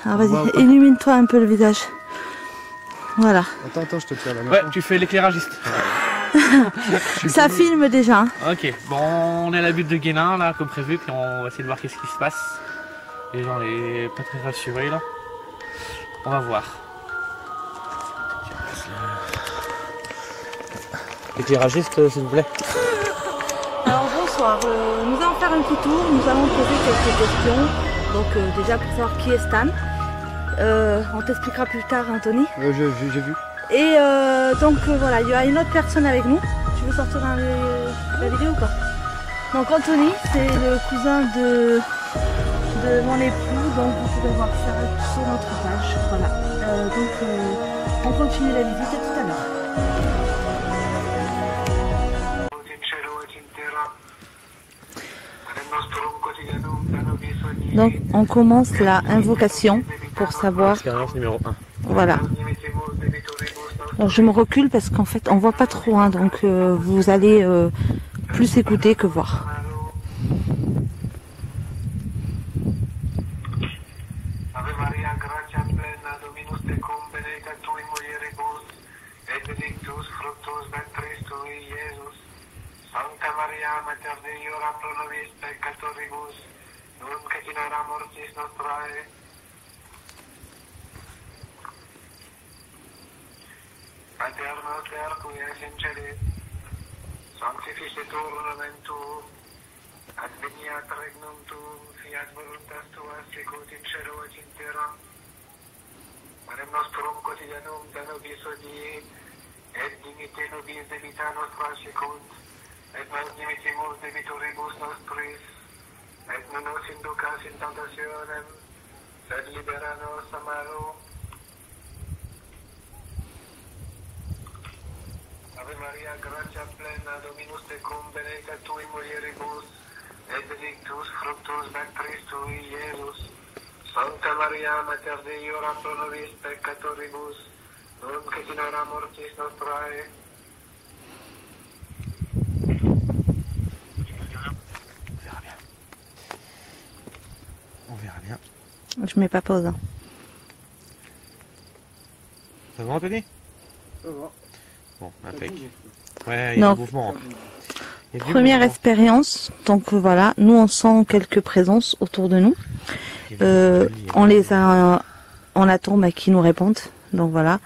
Alors vas-y, illumine-toi un peu le visage. Voilà. Attends, je te tiens la main. Ouais, tu fais l'éclairagiste. Ça filme déjà. Hein. Ok, bon, on est à la butte de Guénin, là, comme prévu, puis on va essayer de voir qu'est-ce qui se passe. Les gens sont pas très rassurés, là. On va voir. Éclairagiste, s'il vous plaît. Alors bonsoir, nous allons faire un petit tour, nous allons poser quelques questions. Donc déjà pour savoir qui est Stan. On t'expliquera plus tard, Anthony. J'ai vu. Et donc voilà, il y a une autre personne avec nous. Tu veux sortir dans la vidéo ou pas? Donc Anthony, c'est le cousin de mon époux, donc vous pouvez voir ça sur notre page. Voilà. Donc on continue la visite tout à l'heure. Donc on commence la invocation pour savoir. Expérience numéro 1. Voilà. Alors je me recule parce qu'en fait on voit pas trop, hein, donc vous allez plus écouter que voir. Ave Maria, gratia plena, Dominus tecum, benedicta tui mulieribus, et benedictus fructus ventris tui, Iesus. Sancta Maria, Mater Dei, ora pro nobis peccatoribus, nunc et in hora mortis nostrae. Pater noster, qui es in celis, sanctificetur nomen tuum, adveniat regnum tuum, fiat voluntas tua sicut in cielo et in terra. Panem nostrum quotidianum da nobis hodie, et dimitte nobis debita nostra sicut, et nos dimittimus debitoribus nostris, et non nos inducas in tentationem, sed libera nos a malo. Ave Maria, gratia plena, Dominus tecum, benedicta tui mulieribus, et benedictus fructus ventris tui, Iesus. Sancta Maria, Mater Dei, ora pro nobis peccatoribus, nunc et in hora mortis nostrae. On verra bien. Je mets pas pause. Hein. Ça va, Anthony? Ça va. Bon, impec. Ouais, il y a du mouvement. Première expérience, donc voilà, nous on sent quelques présences autour de nous. On attend qu'ils nous répondent. Donc voilà.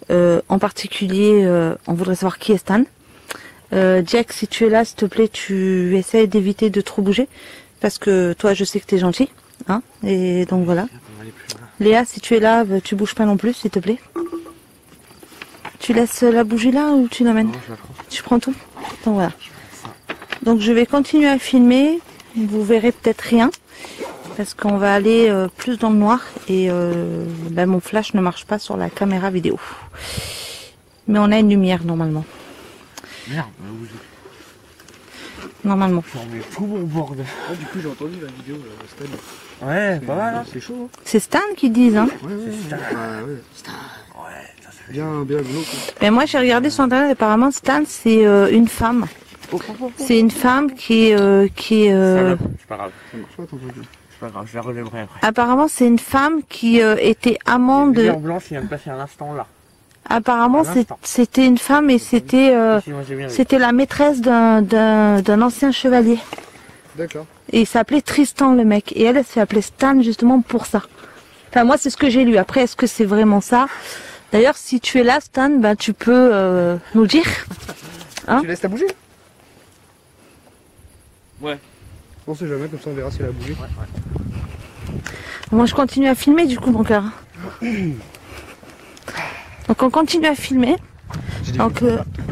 En particulier, on voudrait savoir qui est Stan. Jack, si tu es là, s'il te plaît, tu essaies d'éviter de trop bouger. Parce que toi, je sais que tu es gentil. Hein, et donc voilà. Léa, si tu es là, tu bouges pas non plus, s'il te plaît. Tu laisses la bougie là ou tu l'amènes? Tu prends tout? Donc voilà. Donc je vais continuer à filmer. Vous verrez peut-être rien. Parce qu'on va aller plus dans le noir. Et mon flash ne marche pas sur la caméra vidéo. Mais on a une lumière normalement. Merde, Normalement. j'en mets tout mon bordel. Ah, du coup, j'ai entendu la vidéo, Stan. Ouais, pas mal, hein. C'est chaud, hein. C'est Stan qui disent, hein. Ouais. Stan. Ouais, ça fait Bien glauque. Mais moi j'ai regardé sur internet, apparemment Stan c'est une femme. C'est une femme qui est... C'est pas grave. Ça marche pas, ton truc. C'est pas grave, je la relèverai après. Apparemment c'est une femme qui était amant de... Lumière blanche vient de passer un instant là. Apparemment Un instant. c'était une femme et c'était Si, moi, j'ai bien vu. c'était la maîtresse d'un ancien chevalier. D'accord. Et il s'appelait Tristan le mec. Et elle s'est appelée Stan justement pour ça. Enfin moi c'est ce que j'ai lu. Après est-ce que c'est vraiment ça? D'ailleurs si tu es là Stan, ben, tu peux nous le dire. Hein? Tu laisses la bougie? Ouais. On sait jamais, comme ça on verra si elle a bougé. Ouais. Moi je continue à filmer du coup mon cœur. Donc on continue à filmer. Donc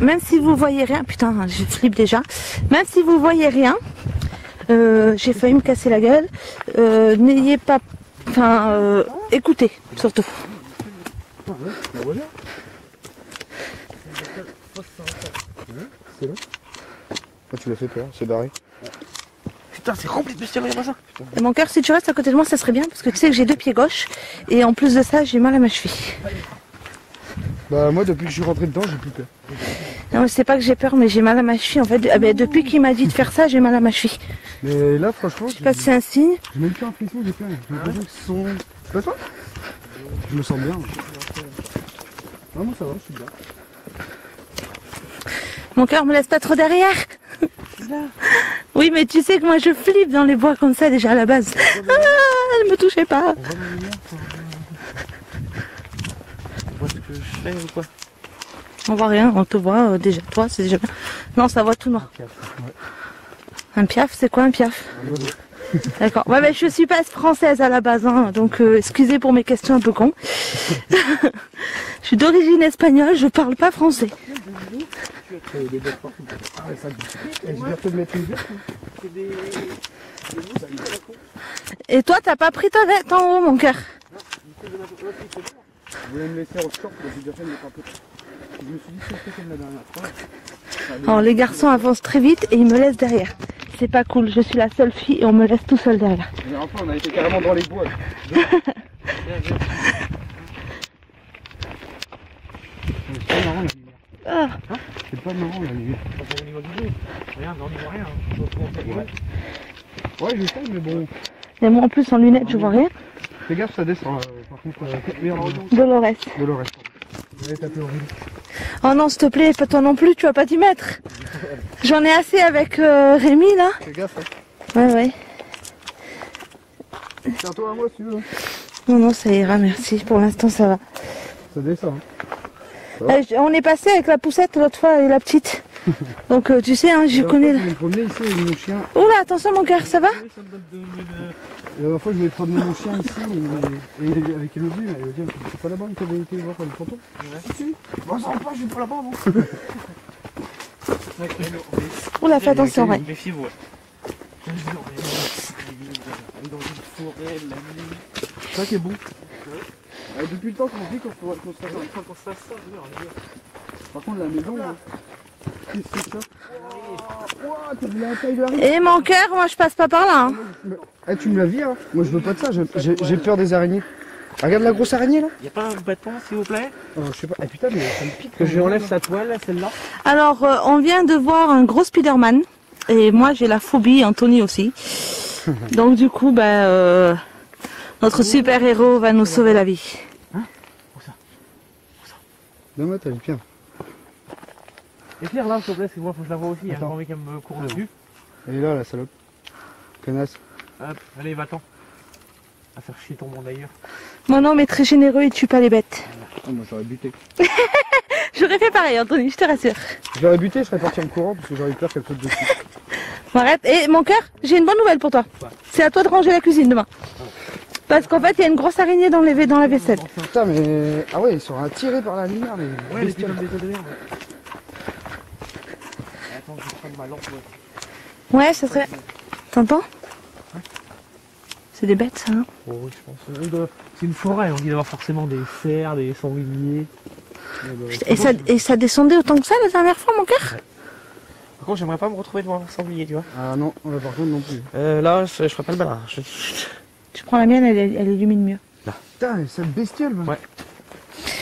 même si vous voyez rien, putain je flippe déjà. Même si vous voyez rien, j'ai failli me casser la gueule. N'ayez pas, enfin écoutez surtout. La voilà. C'est là. Ah, tu l'as fait peur, c'est barré. Putain, c'est rempli de bestioles, regarde ça. Et mon cœur, si tu restes à côté de moi, ça serait bien parce que tu sais que j'ai 2 pieds gauches et en plus de ça, j'ai mal à ma cheville. Bah moi depuis que je suis rentré dedans, j'ai plus peur. Non, mais c'est pas que j'ai peur, mais j'ai mal à ma cheville en fait. Ah, ben, depuis qu'il m'a dit de faire ça, j'ai mal à ma cheville. Mais là franchement, Je sais pas si c'est un signe. j'ai même plus l'impression que j'ai peur. J'ai l'impression que ce sont... C'est pas toi? Je me sens bien. Non, moi ça va, je suis bien. Mon cœur me laisse pas trop derrière. Oui, mais tu sais que moi je flippe dans les bois comme ça déjà à la base. Ah, ne me touchez pas. On voit ma lumière, on voit ce que je fais ou quoi? On voit rien, on te voit déjà. Toi, c'est déjà bien. Non, ça voit tout noir. Un piaf, c'est quoi un piaf? D'accord. Ouais, mais je suis pas française à la base, hein, donc excusez pour mes questions un peu cons. Je suis d'origine espagnole, je parle pas français. J'espère te mettre une bière. Et toi, t'as pas pris ta lettre en haut, mon cœur? Vous voulez me laisser au short, j'ai déjà fait mettre un peu. Je me suis dit si on fait comme la dernière fois. Alors les garçons avancent très vite et ils me laissent derrière. C'est pas cool, je suis la seule fille et on me laisse tout seul derrière. La dernière fois, on a été carrément dans les bois. C'est pas marrant la lumière. Ah, C'est pas marrant la lumière. Au niveau du jeu. Regarde, on n'y voit rien. Ouais, je sais, mais bon. et moi en plus en lunettes je vois rien. Fais gaffe, ça descend. Par contre, merde. Dolores. Dolores. Ouais, t'as fait horrible. Oh non, s'il te plaît, pas toi non plus, tu vas pas t'y mettre. J'en ai assez avec Rémi là. Fais gaffe. Hein. Ouais, ouais. Tiens-toi à moi si tu veux. Non, non, ça ira, merci. Pour l'instant, ça va. Ça descend. Hein. On est passé avec la poussette l'autre fois et la petite. Donc tu sais, hein, je connais. Je voulais promener ici avec mon chien. Oula, attention mon cœur, ça va? La dernière fois, je voulais promener mon chien ici et avec Elodie, mais Elodie, c'est pas là-bas que t'avais été voir les fantômes? Ouais. Si. Bon, ça va pas, je suis pas là-bas, moi. Oula, fais attention, ouais. Méfie-vous. Dans une forêt, la nuit. C'est ça qui est bon. Depuis le temps qu'on dit qu'on se fasse ça. Par contre, la maison, là. Qu'est-ce que c'est ça? Ouah, t'as vu la taille de la rue? Et mon cœur, moi je passe pas par là. Hein. Eh, tu me la vis, hein? Moi, je veux pas de ça, j'ai peur des araignées. Regarde la grosse araignée, là. Y'a pas un bâton, s'il vous plaît? Je sais pas. Eh putain, mais ça me pique. Que je lui enlève sa toile, celle-là. Alors, on vient de voir un gros Spider-Man. Et moi j'ai la phobie, Anthony aussi. Donc du coup, notre super-héros va nous sauver la vie. Non, mais t'as vu bien. Éclaire là, s'il te plaît, parce que moi, faut que je la vois aussi. Hein, Attends. j'ai envie qu'elle me court dessus. Elle est là, la salope. Connasse. Hop, allez, va-t'en. À faire chier ton monde ailleurs. Mon homme est très généreux, il tue pas les bêtes. Oh, moi, j'aurais buté. J'aurais fait pareil, Anthony, je te rassure. J'aurais buté, je serais parti en courant parce que j'aurais eu peur qu'elle saute dessus. Bon, arrête. Et mon cœur, j'ai une bonne nouvelle pour toi. C'est à toi de ranger la cuisine demain. Parce qu'en fait, il y a une grosse araignée dans la vaisselle. Putain, mais. Ah ouais, ils sont attirés par la lumière, les. Ouais, les bestioles. putains de béton de merde. Attends, je vais prendre ma lampe. Ouais, ça serait... T'entends? C'est des bêtes, ça, hein? Oh, oui, je pense. C'est une forêt, on dit d'avoir forcément des cerfs, des sangliers. Et ça descendait autant que ça la dernière fois, mon cœur? Par contre, j'aimerais pas me retrouver devant un sanglier, tu vois. Ah non, par contre, non plus. Là, je ferais pas le malin. Tu prends la mienne, elle illumine mieux. Putain, mais cette bestiole, man. Ouais.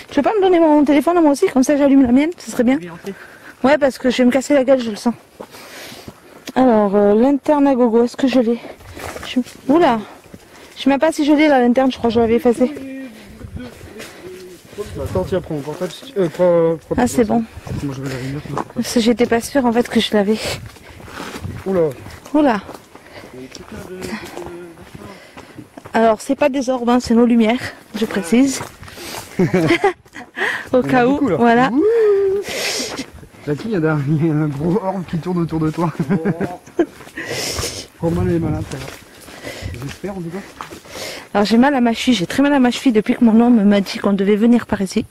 Tu veux pas me donner mon téléphone à moi aussi? Comme ça, j'allume la mienne, ce serait bien. Ouais, parce que je vais me casser la gueule, je le sens. Alors, lanterne à gogo, est-ce que je l'ai? Oula! Je sais même pas si je l'ai la lanterne, je crois que je l'avais effacée. Attends, tiens, prends mon portable. Prends Ah, c'est bon. Moi, je vais la lumière. Parce que j'étais pas sûre en fait que je l'avais. Oula. Oula! Alors, c'est pas des orbes, hein, c'est nos lumières, je précise. Au cas où, beaucoup, là. voilà. Jackie, il y a un gros orbe qui tourne autour de toi. Romain est malade, ça va. J'espère en tout cas. Alors j'ai mal à ma cheville, j'ai très mal à ma cheville depuis que mon homme m'a dit qu'on devait venir par ici.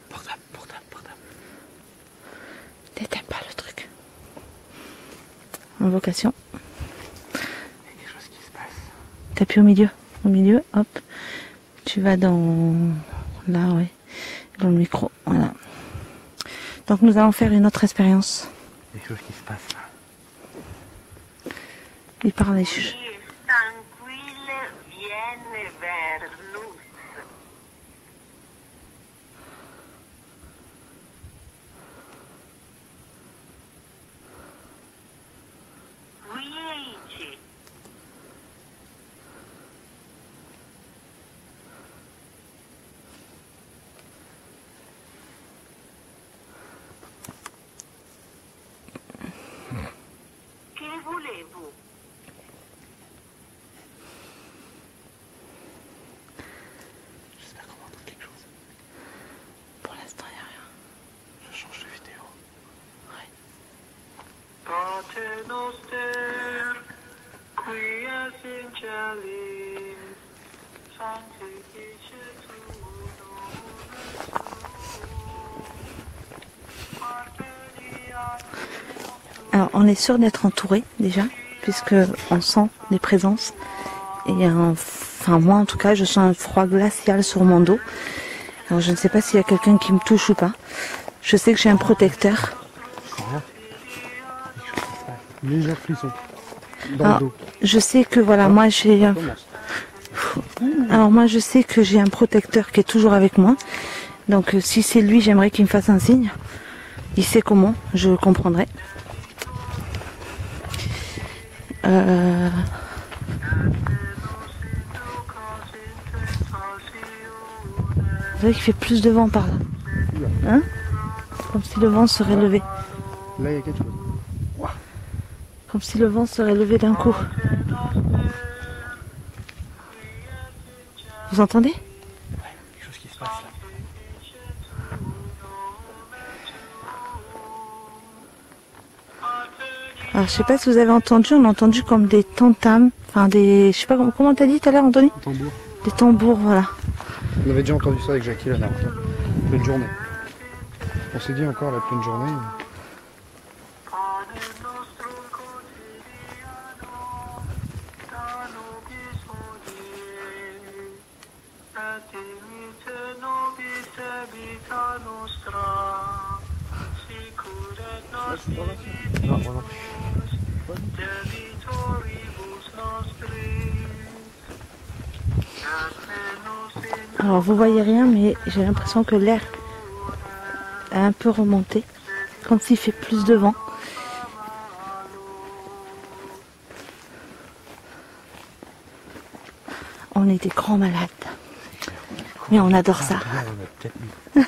Portable. T'éteins pas le truc. Invocation. Il y a quelque chose qui se passe. T'appuies au milieu, hop. Tu vas dans... là, ouais. Dans le micro, voilà. Donc nous allons faire une autre expérience. Il y a quelque chose qui se passe là. Il parle les Tranquille, vienne vers nous. Luigi, Alors on est sûr d'être entouré déjà, puisque on sent des présences. Et enfin moi en tout cas je sens un froid glacial sur mon dos. Alors je ne sais pas s'il y a quelqu'un qui me touche ou pas. Je sais que j'ai un protecteur. Léger frisson. Dans Alors, le dos. je sais que voilà, moi j'ai alors moi je sais que j'ai un protecteur qui est toujours avec moi. Donc si c'est lui, j'aimerais qu'il me fasse un signe. Il sait comment, je comprendrai. Vous voyez qu'il fait plus de vent par là. Hein? Comme si le vent serait levé. Là, il y a quelque chose. Comme si le vent serait levé d'un coup. Vous entendez? Quelque chose qui se passe là. Alors je sais pas si vous avez entendu, on a entendu comme des tam-tams, enfin des... Je sais pas comment t'as dit tout à l'heure Anthony? Tambour. Des tambours, voilà. On avait déjà entendu ça avec Jackie la dernière fois. Pleine journée. On s'est dit encore la pleine journée. Non, moi non. Alors vous voyez rien, mais j'ai l'impression que l'air a un peu remonté, comme s'il fait plus de vent. On est des grands malades, mais on adore ça. On a peut-être mis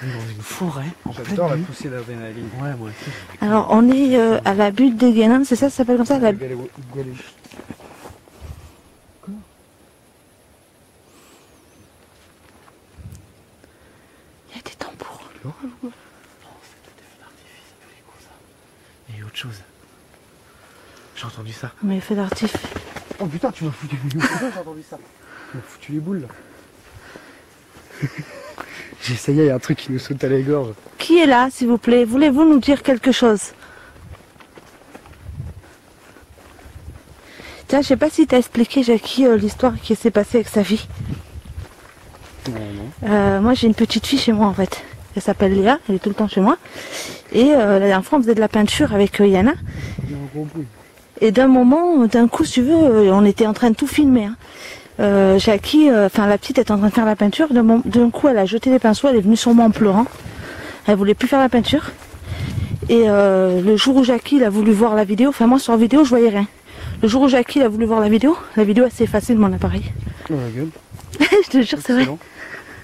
dans une forêt. J'adore la poussée d'adrénaline. Ouais, moi aussi. Alors on est à la butte des Guénins, c'est ça, ça s'appelle comme ça la... Il y a des tambours. Et autre chose. J'ai entendu ça. Mais les feux d'artif. Oh putain, tu m'as foutu les boules. J'ai entendu ça. Tu m'as foutu les boules là. J'essayais, il y a un truc qui nous saute à la gorge. Qui est là, s'il vous plaît? Voulez-vous nous dire quelque chose? Tiens, je sais pas si t'as expliqué, Jackie, l'histoire qui s'est passée avec sa vie. Non. Moi, j'ai une petite fille chez moi, en fait. Elle s'appelle Léa, elle est tout le temps chez moi. Et la dernière fois, on faisait de la peinture avec Yana. Il y a un gros bruit. Et d'un coup, si tu veux, on était en train de tout filmer. Hein. Jackie, enfin la petite est en train de faire la peinture. D'un coup, elle a jeté les pinceaux, elle est venue sur moi en pleurant. Elle voulait plus faire la peinture. Et le jour où Jackie il a voulu voir la vidéo, enfin moi sur la vidéo, je voyais rien. Le jour où Jackie il a voulu voir la vidéo elle s'est effacée de mon appareil. Oh la gueule. Je te jure, c'est vrai. Excellent.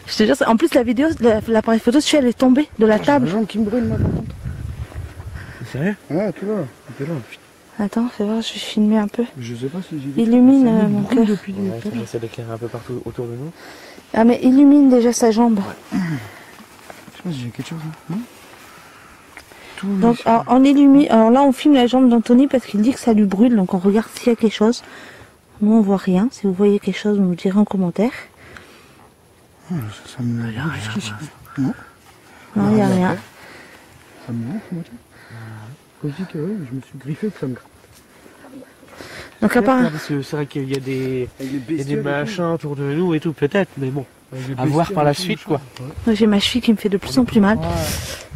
Je te jure, en plus la vidéo, l'appareil photo, elle est tombée de la J'ai la table. jambe qui me brûle là par contre. Sérieux? Ah, tu vois, t'es là. Putain. Attends, fais voir, je vais filmer un peu. Je sais pas si j'ai Illumine Ça me mon brûle cœur. depuis Ouais, tout à l'heure. j'essaie d'éclairer un peu partout autour de nous. Ah mais illumine déjà sa jambe. Je sais pas si j'ai quelque chose. Hein. Non tout Donc alors, on illumine. Alors là on filme la jambe d'Anthony parce qu'il dit que ça lui brûle, donc on regarde s'il y a quelque chose. Nous on voit rien. Si vous voyez quelque chose, vous nous direz en commentaire. ça me brûle jusqu'ici. Non. Non, il n'y a rien. Ça me gonfle, moi, tiens. Quand je dis que ouais, je me suis griffé, que ça me gratte. Donc à part... Parce que c'est vrai qu'il y a des, Avec les il y a des bestioles et machins autour de nous et tout, peut-être, mais bon. tout. Avec les À voir bestioles par la et tout, suite, machin. quoi. Ouais. Moi, j'ai ma cheville qui me fait de plus en plus mal.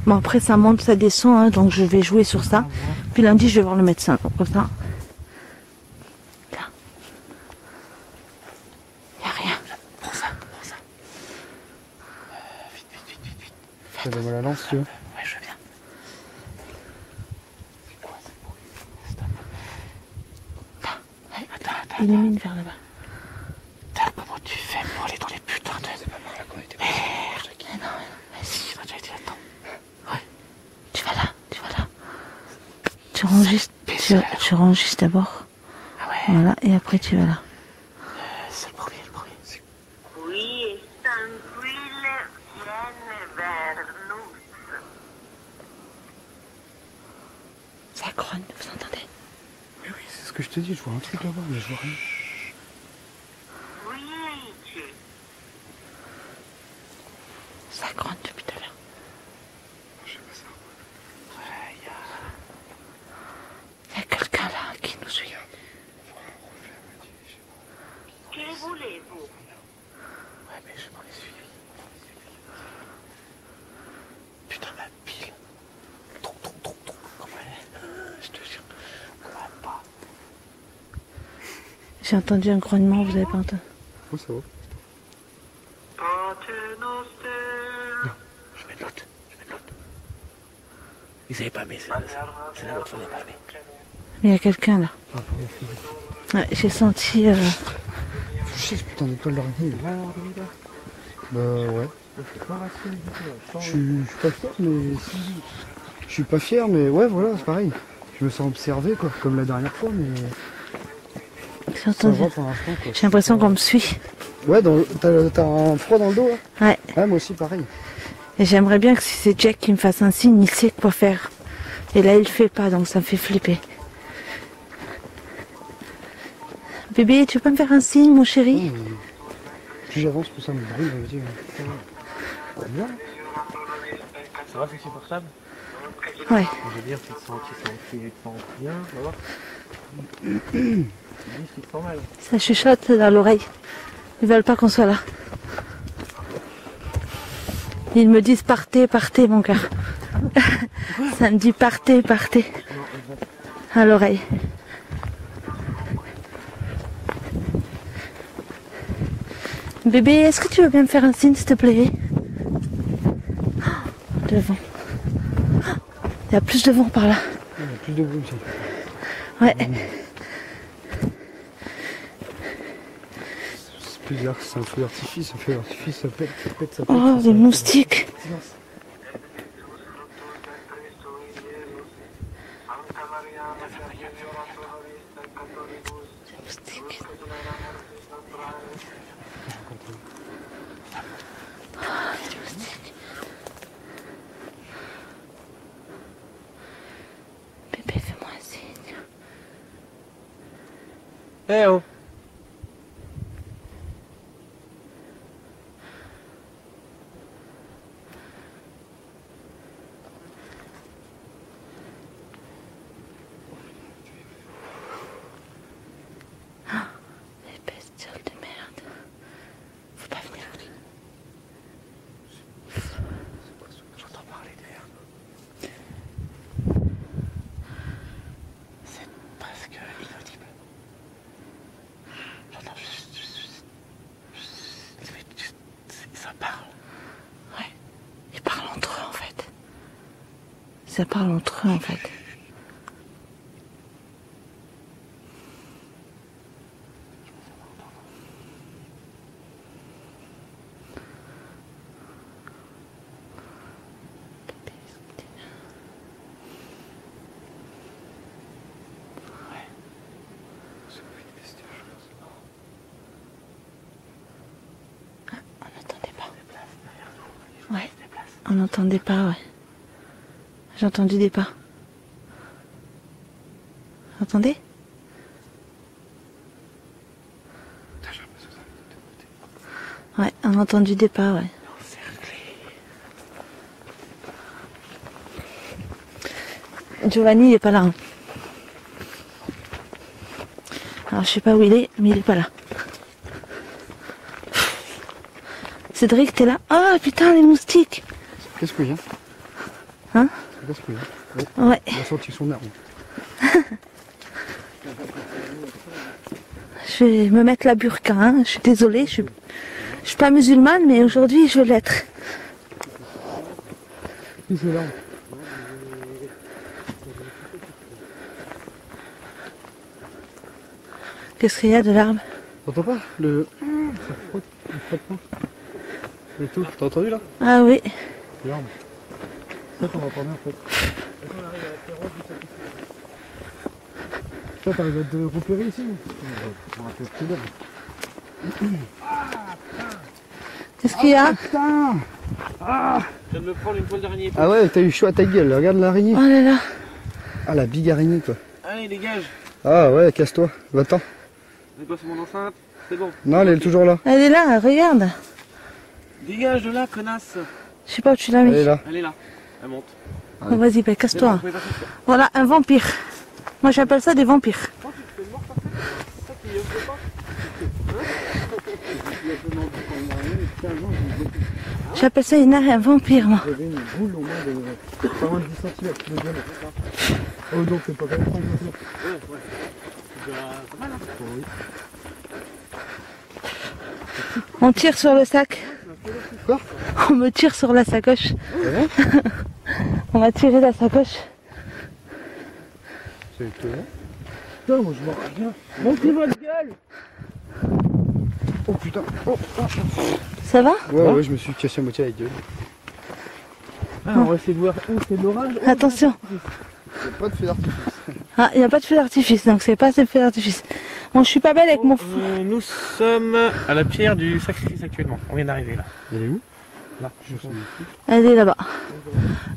Bon après ça monte, ça descend, hein, donc je vais jouer sur ça. Puis lundi je vais voir le médecin. Donc comme ça. Là. Il n'y a rien. Prends ça. Ça donne mal à la lance, tu veux. Ouais, je veux bien. C'est quoi ce bruit? Stop. Attends. Illumine vers là-bas. Putain, comment tu fais pour aller dans les putains de... C'est pas par là qu'on était. Mais si, on a déjà été là-dedans. Tu vas là. Tu enregistres, tu enregistres d'abord. Ah ouais, Voilà, et après tu vas là. c'est le premier. Qui est tranquille, vienne vers nous. Ça grogne, vous entendez? Oui, c'est ce que je te dis, je vois un truc là-bas, mais je vois rien. Ça grogne depuis tout à l'heure. Je sais pas ça. Ouais, il y a quelqu'un là qui nous suit. Que voulez-vous? Ouais, mais je m'en ai suivi. Putain, la pile. Trop. Comment elle est? Je te jure. Comment elle part? J'ai entendu un grognement, vous avez pas entendu? Oh, ça va. Je mets de l'autre. Ils savaient pas, mais c'est la l'autre, on n'est pas aimé. Mais il y a quelqu'un là. Ah, Ouais, j'ai senti... faut chier ce putain d'étoile d'araignée. Bah ouais. Je suis pas fier, mais si. Je suis pas fier, mais ouais, voilà, c'est pareil. Je me sens observé, quoi, comme la dernière fois, mais J'ai ça entendu. va pour l'instant, quoi. J'ai l'impression qu'on me suit. Ouais, t'as un froid dans le dos, là? Ouais. Ouais, moi aussi, pareil. Et j'aimerais bien que si c'est Jack qui me fasse un signe, il sait quoi faire. Et là, il le fait pas, donc ça me fait flipper. Bébé, tu peux pas me faire un signe, mon chéri? Plus j'avance, plus ça me brûle, je me dis. Bien. Ça va, c'est supportable? Ouais. Je veux dire, tu te sens bien, on va voir. Ils disent qu'ils te sent mal. Ça chuchote dans l'oreille. Ils veulent pas qu'on soit là. Ils me disent partez, mon cœur. Ça me dit partez. À l'oreille. Bébé, est-ce que tu veux bien me faire un signe, s'il te plaît? Devant. Il y a plus de vent par là. Il y a plus de bruit aussi. Ouais. C'est plus bizarre, c'est un feu d'artifice, ça pète. Oh, des moustiques. Bébé, fais-moi un signe. Eh oh! Les bestioles de merde. Faut pas venir. J'entends parler derrière. C'est presque inaudible. J'entends juste. Ça parle. Ouais. Ils parlent entre eux en fait. Ça parle entre eux en fait. Ouais, on n'entendait pas, ouais. J'ai entendu des pas. Vous entendez? Ouais, on a entendu des pas, ouais. Giovanni, il est pas là. Hein. Alors, je sais pas où il est, mais il est pas là. Cédric, t'es là? Oh putain, les moustiques! Qu'est-ce qu'il y a? Hein? Qu'est-ce qu'il y a? Ouais. Il a sorti son arme. Je vais me mettre la burqa, hein. Je suis désolée, je suis pas musulmane, mais aujourd'hui je veux l'être. Qui c'est l'arme? Qu'est-ce qu'il y a de l'arbre? T'entends pas? Ça frotte, le frottement. Et tout, t'as entendu là? Ah oui. L'arme. C'est ça qu'on va entendre en fait. Toi, t'arrives à te repérer ici? On va faire plus belle. Qu'est-ce qu'il y a? Putain! Je viens de me prendre une toile d'araignée. Ah ouais, t'as eu chaud à ta gueule, regarde l'araignée. Oh là là. Ah la big araignée quoi. Allez, dégage. Ah ouais, casse-toi, va-t'en. C'est quoi, c'est mon enceinte? C'est bon. Non, elle est toujours là. Elle est là, regarde. Dégage de là, connasse. Je sais pas où tu l'as Elle mis. est là. Elle est là. Elle monte. Oh, vas-y, bah, C'est bon, vous casse-toi. pouvez passer. Voilà, un vampire. Moi, j'appelle ça des vampires. Quand tu te fais mort, ça fait ça qui est pas. J'appelle ça un vampire, moi. J'avais une boule au moins de pas moins de 10 cm de diamètre. Oh donc c'est pas quand même 5 cm. Ouais, ouais. C'est pas mal, hein. Oui. On tire sur le sac. Quoi? On me tire sur la sacoche. Ouais. On va tirer la sacoche. C'est étonnant. Putain, moi je vois rien. Montez votre gueule. Oh putain. Oh. Ça va? Ouais, ouais, je me suis cassé à moitié la gueule. Ah, on va essayer de voir où c'est de l'orage. Attention. Il n'y a pas de feu d'artifice. Ah, il n'y a pas de feu d'artifice, donc c'est pas ce feu d'artifice. Bon, je suis pas belle avec mon fou. Nous sommes à la pierre du sacrifice actuellement. On vient d'arriver là. Elle est où? Là. Je sais. Elle est là-bas.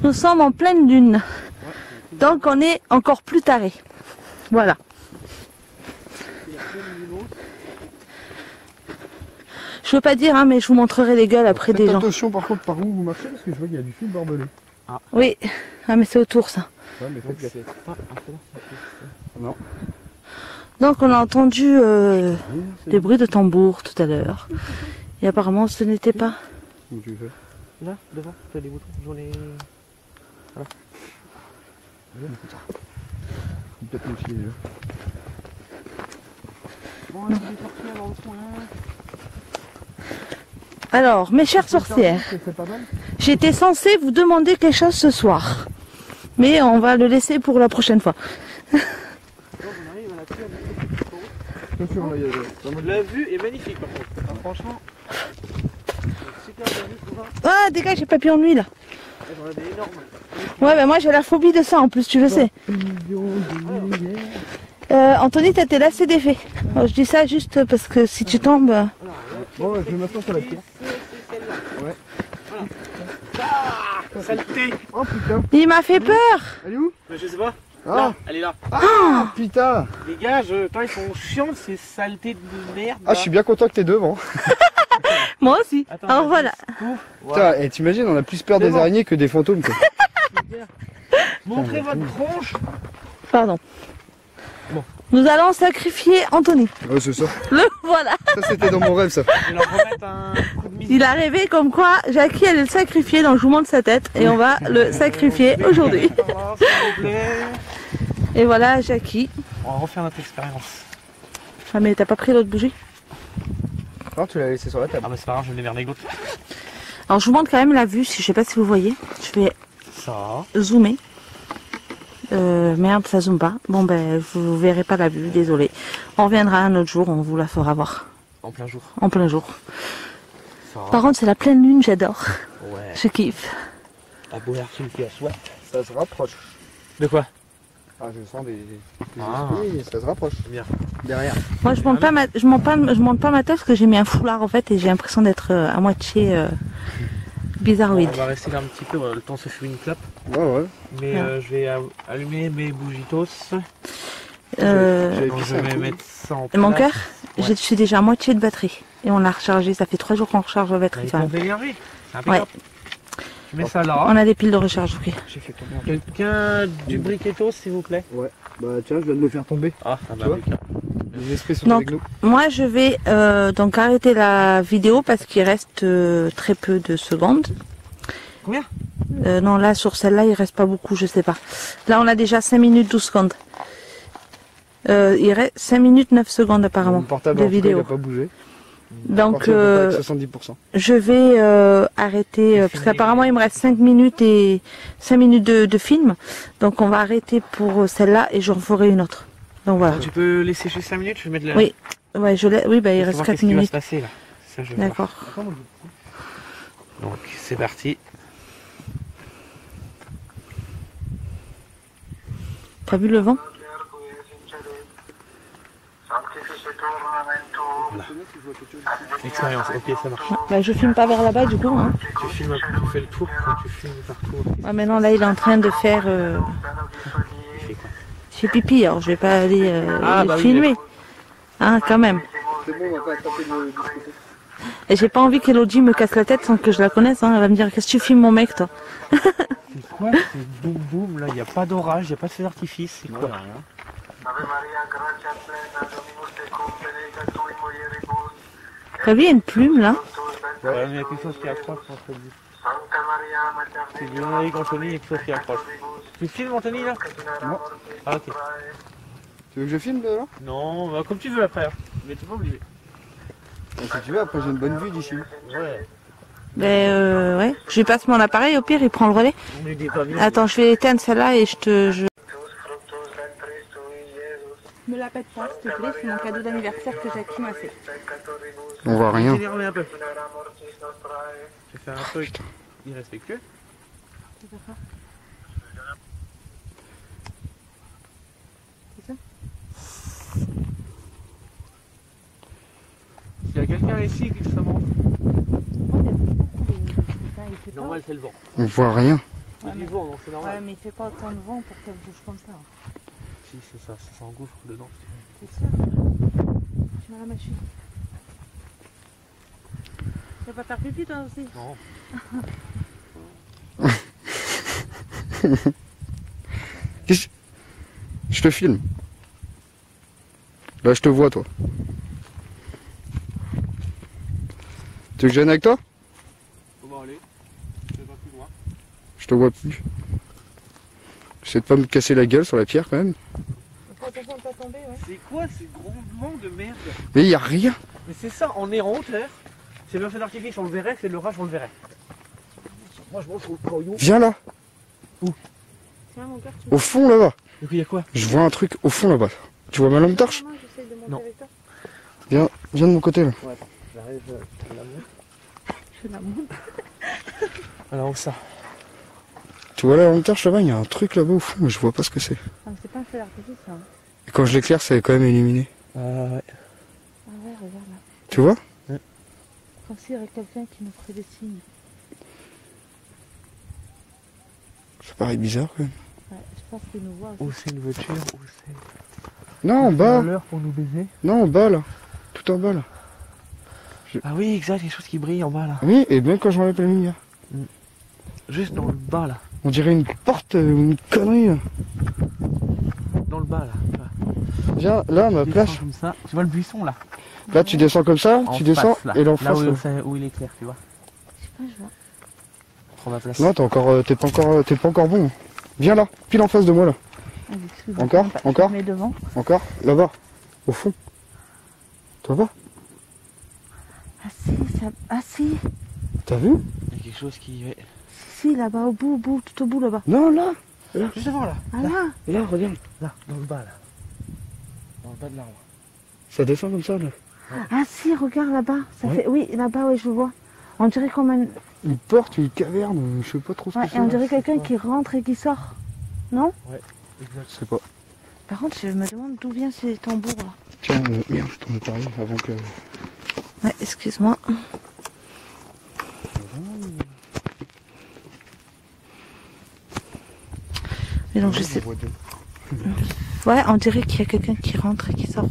Nous sommes en pleine lune. Donc on est encore plus taré. Voilà. Je veux pas dire, hein, mais je vous montrerai les gueules après des Faites gens. attention par contre par où vous marchez parce que je vois qu'il y a du fil barbelé. Oui. Ah, mais c'est autour, ça. Ouais, mais Donc faites gaffe. c'est pas un peu là. Non. Donc on a entendu des bruits de tambour tout à l'heure. Et apparemment ce n'était pas. Où tu fais? Là, devant, t'as des boutons jaunes et... Peut-être me filer là. Bon, il y a des sorcières dans le coin. Alors, mes chères sorcières, C'est pas mal. j'étais censée vous demander quelque chose ce soir. Mais on va le laisser pour la prochaine fois. Donc on arrive à la pierre du Attention, là, il y a La vue est magnifique par contre. Ah, franchement, super bien vue pour ça. Ah, dégage, j'ai papillon de nuit là. J'en ai des énormes. Ouais, mais moi j'ai la phobie de ça en plus, tu le sais. Anthony, t'as tes lacets d'effet. Je dis ça juste parce que si tu tombes. Bon, ouais, je vais m'asseoir sur la pierre. Ouais. Ah, saleté. Oh putain. Il m'a fait peur. Elle est où? Mais je sais pas. Ah. Là, elle est là. Ah putain. Les gars, ils sont chiants ces saletés de merde. Ah, je suis bien content que t'es devant. Moi aussi. Attends, Alors voilà. Putain, et t'imagines, on a plus peur des Devant. araignées que des fantômes quoi. Montrez votre tronche. Pardon. Bon. Nous allons sacrifier Anthony. Ouais, c'est ça. Le voilà. Ça, c'était dans mon rêve ça. Je vais leur remettre un coup de mise. Il a rêvé comme quoi Jackie allait le sacrifier, donc je vous montre sa tête et on va le sacrifier aujourd'hui. S'il vous plaît. Et voilà Jackie. On va refaire notre expérience. Ah mais t'as pas pris l'autre bougie? Alors, tu l'as laissé sur la table. Ah mais c'est pas grave, je vais démerder l'autre. Alors je vous montre quand même la vue, je sais pas si vous voyez. Je vais Ça. zoomer. Merde, ça zoome pas. Bon ben vous verrez pas la vue, désolé. On reviendra un autre jour, on vous la fera voir. En plein jour. En plein jour. Ça. Par contre c'est la pleine lune, j'adore. Ouais. Je kiffe. La boire qui me fait soif. Ça se rapproche. De quoi? Ah, je sens des Ah. esprits et ça se rapproche. Bien. Derrière. Moi je monte pas ma je monte pas ma tête parce que j'ai mis un foulard en fait et j'ai l'impression d'être à moitié bizarroïde. On va rester là un petit peu, le temps se fait une clope. Ouais, ouais. Mais Ouais. je vais allumer mes bougitos. J'avais Donc pissé je un vais coup. mettre ça en place. Mon cœur, Ouais. je suis déjà à moitié de batterie et on l'a rechargé. Ça fait 3 jours qu'on recharge la batterie. Ils quand sont même. énervés. C'est impeccable. Je mets ça là. On a des piles de recharge, ok. J'ai fait tomber Quelqu'un du briquetos s'il vous plaît. Ouais. Bah, tiens, je viens de le faire tomber. Ah, Tu bah vois oui. Les esprits sont Donc, avec nous. Moi, je vais donc arrêter la vidéo parce qu'il reste très peu de secondes. Combien? Non, là, sur celle-là, il reste pas beaucoup, je sais pas. Là, on a déjà 5 minutes 12 secondes. Il reste 5 minutes 9 secondes apparemment Mon portable de en tout cas, il vidéo. a pas bougé. Donc, Parti à peu près avec 70%. je vais arrêter parce qu'apparemment, il me reste 5 minutes et 5 minutes de film. Donc, on va arrêter pour celle-là et j'en ferai une autre. Donc voilà. Tu peux laisser juste 5 minutes, je vais mettre le. Oui. Ouais, oui, bah, il Faut reste voir 4 qu'est-ce qui va se minutes. passer là. Ça, je vais voir. D'accord. Donc c'est parti. T'as vu le vent? Expérience, ok ça marche. Bah, je filme pas vers là-bas du coup. Hein. Tu filmes, tu fais le tour quand tu filmes partout. Ah, maintenant là, il est en train de faire. Il fait quoi? Je fait pipi, alors je vais pas aller Ah, bah oui, filmer. Hein, quand même. C'est bon, on va pas attraper de côté. Et j'ai pas envie qu'Elodie me casse la tête sans que je la connaisse. Hein. Elle va me dire, qu'est-ce que tu filmes mon mec, toi? C'est quoi? C'est boum boum, là, il n'y a pas d'orage, il n'y a pas de feu d'artifice, c'est quoi? Ave Maria, gratia plena, Dominus tecum, benedicta tui mulieribus, T'as vu, il y a une plume, là? Ouais, mais il y a quelque chose qui accroche entre les deux. Sancta Maria, Mater C'est Dei, bien avec Anthony, il y a quelque chose qui accroche. Tu filmes Anthony là? Non. Ah ok. Tu veux que je filme de là? Non, bah, comme tu veux après, hein. Mais t'es pas obligé. Si tu veux, après j'ai une bonne vue d'ici. Ouais. Ben, ouais. Je lui passe mon appareil, au pire, il prend le relais. On est des pas bien. Attends, je vais éteindre celle-là et je te... fructus ventris tui, Iesus, Me la pète pas, s'il te plaît, c'est mon cadeau d'anniversaire que Jackie m'a fait. peccatoribus, On voit rien. Énervé un peu. funera mortis nostrae, Je vais faire un truc irrespectueux. S'il y a quelqu'un ici qui se montre. Normal, c'est le vent. On voit rien. Il y a du vent, donc c'est normal. mais il fait pas autant de vent pour qu'elle bouge comme ça. Si, c'est ça s'engouffre dedans. C'est sûr. Tu m'as la machine. Tu vas pas faire pipi toi aussi? Non. Je te filme. Là, je te vois, toi. Tu veux que je vienne avec toi? On va aller. Je vais pas plus loin. Je te vois plus. J'essaie de pas me casser la gueule sur la pierre quand même. Attention de pas tomber, ouais. C'est quoi ces grondements de merde? Mais il y a rien. Mais c'est ça, on est en hauteur. C'est le feu d'artifice, on le verrait, c'est l'orage, on le verrait. Moi je monte sur le caillou. Viens là. Tiens mon cœur, tu Au fond là-bas. Et puis il y a quoi? Je vois un truc au fond là-bas. Tu vois ma lampe torche? j'essaie de monter Non. avec toi. Viens de mon côté là. J'arrive à la montre. Je la monte. Alors où ça? Tu vois la lampe torche là-bas? Il y a un truc là-bas au fond, mais je vois pas ce que c'est. Ah, mais c'est pas un feu d'artifice ça. Hein. Et quand je l'éclaire, c'est quand même illuminé. Ouais. Ah ouais, regarde là. Tu vois? Comme s'il y avait quelqu'un qui nous ferait des signes. Ça paraît bizarre quand même. Ouais, je pense qu'il nous voit aussi. Où c'est une voiture? Où c'est? Non, en bas. l'heure pour nous baiser. Non, en bas là. Tout en bas là. Ah oui, exact, il y a des choses qui brillent en bas là. Oui, et même quand je m'enlève la lumière. Juste dans le bas là. On dirait une porte, une connerie là. Dans le bas là. Viens, là, à ma place. Descends comme ça. Tu vois le buisson là? Là, tu descends comme ça, En tu descends, face, là. et là en Là face. où, là. où il est clair, tu vois. Je sais pas, je vois. Prends ma place. Non, t'es pas encore bon. Viens là, pile en face de moi là. Allez, excuse-moi. Encore, Je encore. mets devant. Encore, là-bas, au fond. Tu vois pas? Ah si, ça... Ah si. T'as vu? Il y a quelque chose qui... Ouais. Si, là-bas, au bout, tout au bout là-bas. Non, là. Juste devant là. Ah là. Et là, regarde. Là, dans le bas là. Dans le bas de l'arbre. Ça descend comme ça là. Ah si, regarde là-bas. Ça Ouais. fait... Oui, là-bas, oui, je vois. On dirait comme un... Une porte, une caverne, je sais pas trop ce Ouais, que et on c'est. dirait quelqu'un qui rentre et qui sort. Non? Exact. Je sais pas. Par contre, je me demande d'où viennent ces tambours là. Tiens, merde, je t'en ai parlé avant que... Ouais, excuse-moi. Mais donc je sais... Ouais, on dirait qu'il y a quelqu'un qui rentre et qui sort.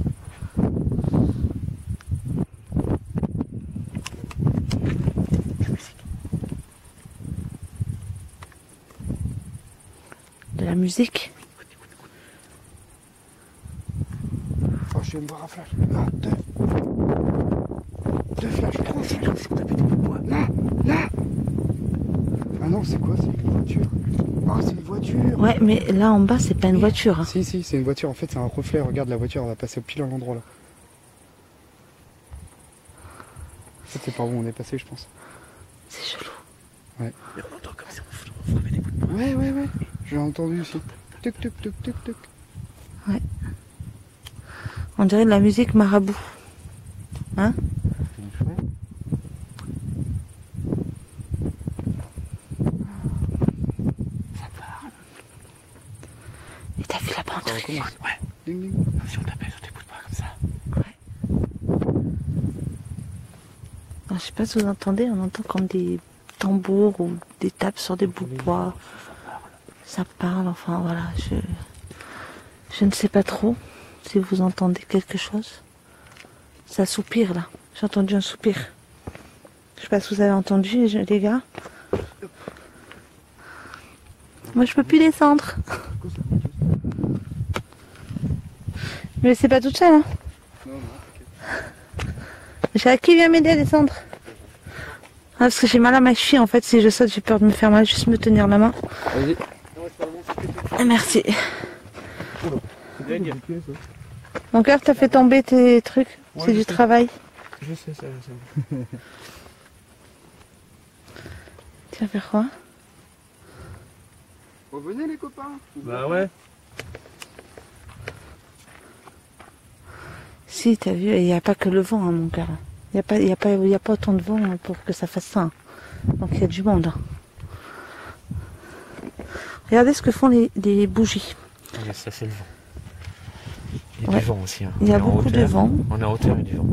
De la musique. Oh, je viens de voir un flash. Là, deux flashs, trois flashs. Là. Ah non, c'est quoi? C'est une voiture. Ah, c'est une voiture. Ouais, mais là en bas, c'est pas une voiture. Hein. Si, c'est une voiture. En fait, c'est un reflet. Regarde, la voiture, elle va passer pile à l'endroit là. En fait, c'est par où on est passé, je pense. C'est chelou. Mais on entend comme si on frappait des bouts de bois. Ouais. J'ai entendu aussi. Tuc, tuc, tuc, tuc, tuc. On dirait de la musique marabout. Hein? Et t'as vu là-bas un truc? Ouais. Ding, ding. Comme si on tapait sur des bouts de bois comme ça. Alors, je sais pas si vous entendez, on entend comme des tambours ou des tapes sur des bouts de bois. Ça parle, enfin voilà. Je ne sais pas trop si vous entendez quelque chose. Ça soupire là. J'ai entendu un soupir. Je sais pas si vous avez entendu les gars. Moi je peux plus descendre. Me laissez pas toute seule. Hein. Non, J'ai qui vient m'aider à descendre. Ah, parce que j'ai mal à ma cheville en fait. Si je saute, j'ai peur de me faire mal. Juste me tenir la main. Vas-y. Merci. Dingue. Mon cœur, t'as fait tomber tes trucs. Ouais, C'est je du sais. travail. Je sais ça, je sais. Tu vas faire quoi? Revenez les copains. Bah ouais. Si, t'as vu, il n'y a pas que le vent, hein, mon cœur. Il n'y a pas autant de vent hein, pour que ça fasse ça. Hein. Donc il y a du monde. Hein. Regardez ce que font les bougies. Ah, mais ça c'est le vent. Il y a Ouais. du vent aussi. Hein. Il y a On est en beaucoup de hauteur. vent. On est en hauteur et du vent.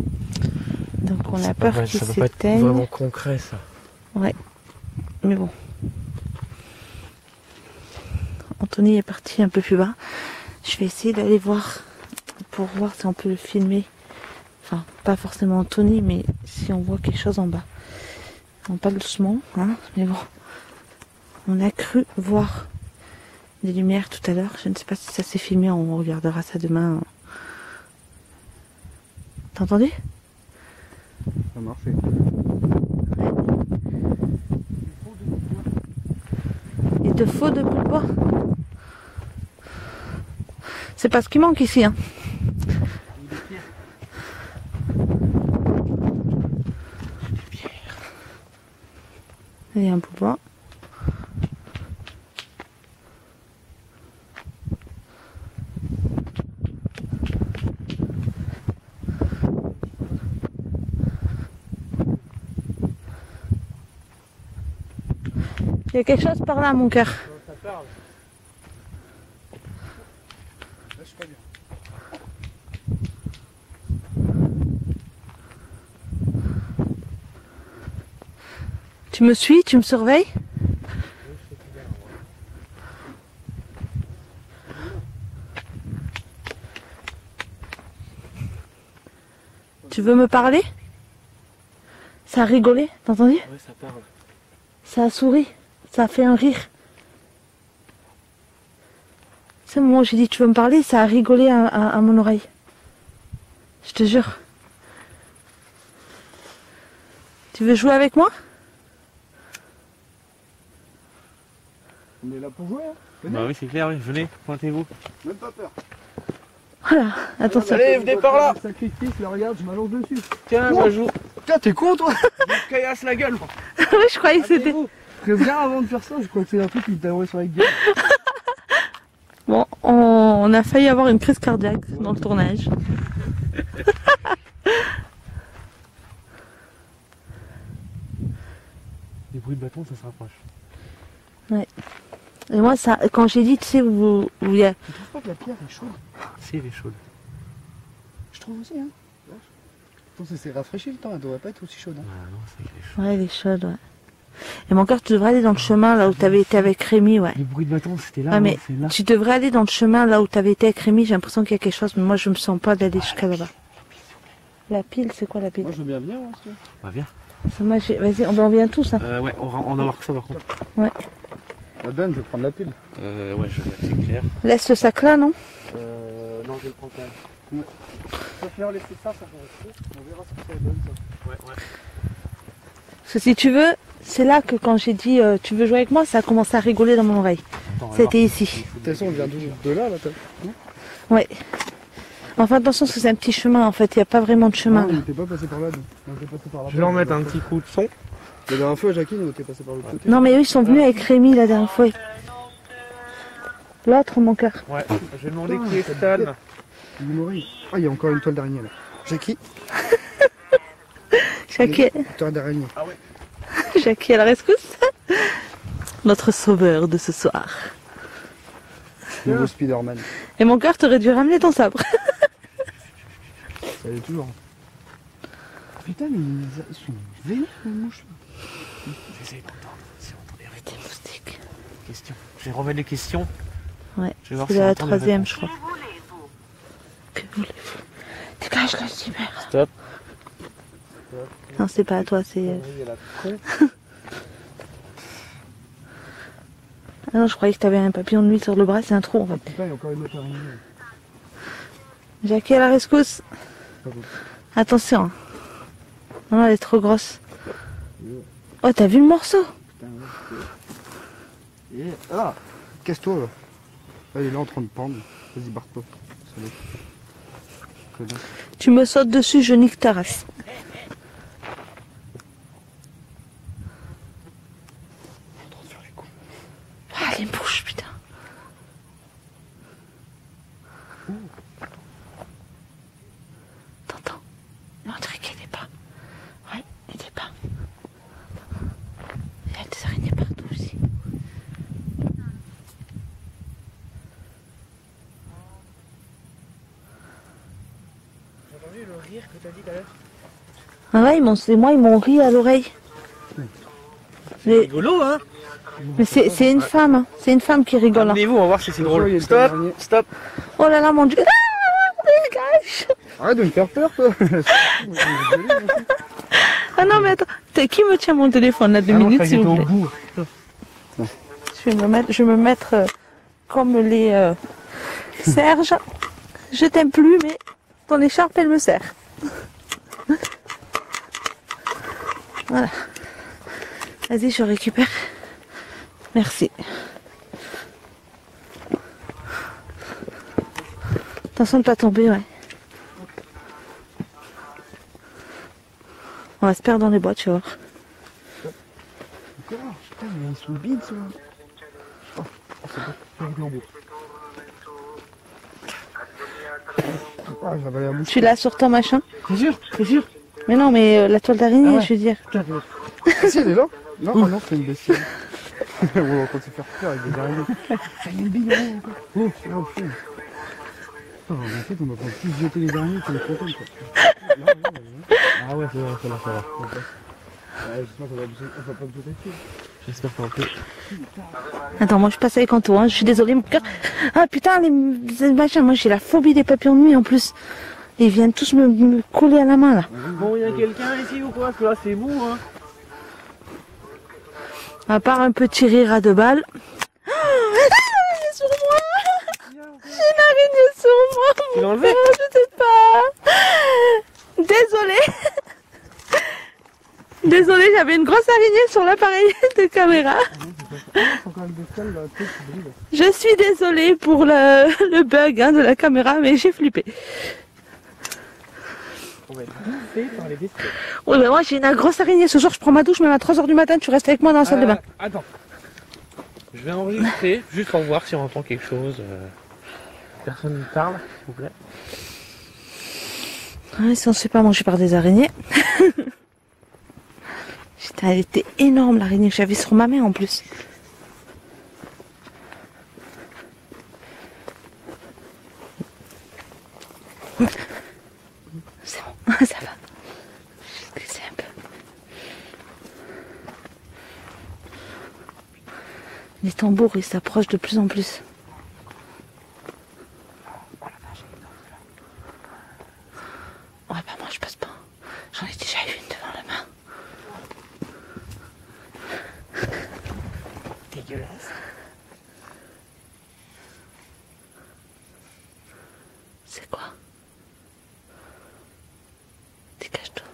Donc on ça a peut pas- peur qu'il ça peut pas être s'éteigne. vraiment concret ça. Ouais. Mais bon. Anthony est parti un peu plus bas. Je vais essayer d'aller voir pour voir si on peut le filmer. Enfin, pas forcément Anthony, mais si on voit quelque chose en bas. On parle doucement, hein, mais bon. On a cru voir des lumières tout à l'heure. Je ne sais pas si ça s'est filmé, on regardera ça demain. T'as entendu? Ça a marché. Il te faut de bouts de bois. C'est pas ce qui manque ici, hein. Il y a un bout de bois. Il y a quelque chose par là, mon cœur. Ça parle. Là, je suis pas bien. Tu me suis, tu me surveilles? Tu veux me parler? Ça a rigolé, t'as entendu? Ouais, ça parle. Ça a souri, ça a fait un rire. C'est le moment où j'ai dit tu veux me parler, ça a rigolé à mon oreille. Je te jure. Tu veux jouer avec moi? On est là pour jouer, hein. Venez. Bah oui, c'est clair, oui. Venez, pointez-vous. Même pas peur. Voilà, attention. Allez, venez par là. Sacrifice, là, regarde, je m'allonge dessus. Tiens, Oh. moi joue. Putain, t'es con, toi. Caillasse la gueule. Oui, je croyais que c'était... Bien avant de faire ça, je crois que c'est un truc qui t'a envoyé sur la gueule. Bon, on a failli avoir une crise cardiaque dans le tournage. Les bruits de bâton, ça se rapproche. Et moi, ça, quand j'ai dit, tu sais, où il y a... Tu trouves pas que la pierre est chaude? Si, elle est chaude. Je trouve aussi, hein. Je pense que c'est rafraîchi le temps, elle devrait pas être aussi chaude. Hein. Ah non, c'est qu'elle est chaude. Ouais, elle est chaude, ouais. Et mon cœur, tu devrais aller dans le chemin là où tu avais été avec Rémi, ouais. Les bruits de bâton, c'était là, Ah, mais non, c'est là. tu devrais aller dans le chemin là où tu avais été avec Rémi. J'ai l'impression qu'il y a quelque chose, mais moi, je me sens pas d'aller jusqu'à là-bas. La pile, c'est quoi la pile? Moi, je veux bien venir, hein, si tu veux. Bah viens. Vas-y, on en vient tous, hein. Ouais, on va voir que ça par contre. La donne, je vais prendre la pile. Ouais, je regarde, c'est clair. Laisse le sac là, non? Non, je vais le prendre quand même. Je préfère laisser ça, ça va rester. On verra ce que ça donne, ça. Ouais. Parce que si tu veux, c'est là que quand j'ai dit tu veux jouer avec moi, ça a commencé à rigoler dans mon oreille. Attends, C'était ici. De toute façon, on vient de là, t'as vu? Ouais. Enfin, attention, parce que c'est un petit chemin en fait. Il n'y a pas vraiment de chemin Non, là. on était pas passé par là, nous. On était passé par là. Je vais en mettre un petit coup de son. La dernière fois, Jacqueline, on était passé par l'autre côté. Non, mais eux, ils sont venus avec Rémi la dernière fois. L'autre, mon cœur. Ouais, je vais demander qui est Stan. Il est mort. Ah, il y a encore une toile d'araignée là. Jackie, Jackie, une toile d'araignée. Jackie à la rescousse. Notre sauveur de ce soir. Nouveau Spider-Man. Et mon cœur, t'aurais dû ramener ton sabre. Ça y est toujours. Putain, mais ils sont vénères, les mouches. J'essaye d'entendre si on entend des Des moustiques. questions. Je vais remettre les questions. Ouais. Je vais voir C'est si on la entend des troisième, réponses. je crois. Suivez-vous les que vous voulez. Dégage le cyber. Stop. Non, c'est pas à toi, c'est... Il y a la con. Ah non, je croyais que t'avais un papillon de nuit sur le bras, c'est un trou en fait. Putain, il y a encore une autre araignée. Jackie à la rescousse. Pas bon. Attention. Hein. Non, elle est trop grosse. Oh, t'as vu le morceau? Putain, ouais. Et... Ah, casse-toi là. Là, il est là en train de pendre. Vas-y, barre-toi. Salut. Connasse. Tu me sautes dessus, je nique ta race. En train de faire les cons. Ah, les bouches, putain. T'entends? On dirait qu'il est pas. Ouais, il est pas. Il y a des araignées partout aussi. J'ai entendu le rire que t'as dit tout à l'heure. Ah ouais, ils m'ont ri à l'oreille. Mais, Rigolo, hein? mais c'est une femme, hein. C'est une femme qui rigole. Hein. Amenez-vous, on va voir si c'est Il y a drôle. le Stop, dernier. stop. Oh là là, mon dieu. Ah, dégage. Arrête de me faire peur, toi. Ah non, mais attends. Qui me tient mon téléphone là 2 minutes, s'il vous plaît? bout. Je vais me mettre comme les Serge. Je t'aime plus, mais ton écharpe, elle me sert. Voilà. Vas-y, je récupère. Merci. Attention de pas tomber, ouais. On va se perdre dans les boîtes, tu vas voir. Encore? Putain, mais ils sont bides, ceux-là. Oh, c'est bon. Je vais en bout. Ah, j'avais aller à bouche. Tu l'as sur ton machin? T'es sûr? T'es sûr? Mais non, mais la toile d'araignée, Ah ouais. je veux dire. Putain, Ah, si, elle est là? Non, ah non, c'est une bestiole. On va encore se faire peur avec des araignées. Ça y est, une bille en haut encore. Oh, putain. Oh, en fait, on va pas plus jeter les araignées que les fantômes, quoi. Ah ouais, c'est vrai, ça va. Ouais, j'espère qu'on va pas me jeter dessus. J'espère qu'on peut. Attends, moi je passe avec Anto, hein. Je suis désolée, mon cœur. Ah putain, les machins, moi j'ai la phobie des papillons de nuit en plus. Ils viennent tous me coller à la main là. Bon, il y a quelqu'un ici ou quoi? Parce que là, c'est mou, hein. À part un petit rire à 2 balles. Ah, elle est sur moi. J'ai une araignée sur moi. Tu l'as enlevé? Je sais pas. Désolée. Désolée, j'avais une grosse araignée sur l'appareil de caméra. C'est encore une bestiole, là, tu sais, qui brille, là. Je suis désolée pour le bug hein, de la caméra, mais j'ai flippé. On va être bouffé par les bestioles. Oui, mais moi j'ai une grosse araignée. Ce jour, je prends ma douche, même à 3h du matin, tu restes avec moi dans la salle de bain. Attends. Je vais enregistrer, juste pour voir si on entend quelque chose. Personne ne parle, s'il vous plaît. Ouais, si on se fait pas manger par des araignées. Putain, elle était énorme l'araignée que j'avais sur ma main en plus. C'est bon, ça va. Juste glisser un peu. Les tambours, ils s'approchent de plus en plus. Ouais, bah moi je passe pas. J'en ai déjà eu une devant la main. Dégueulasse. C'est quoi? Dégage-toi.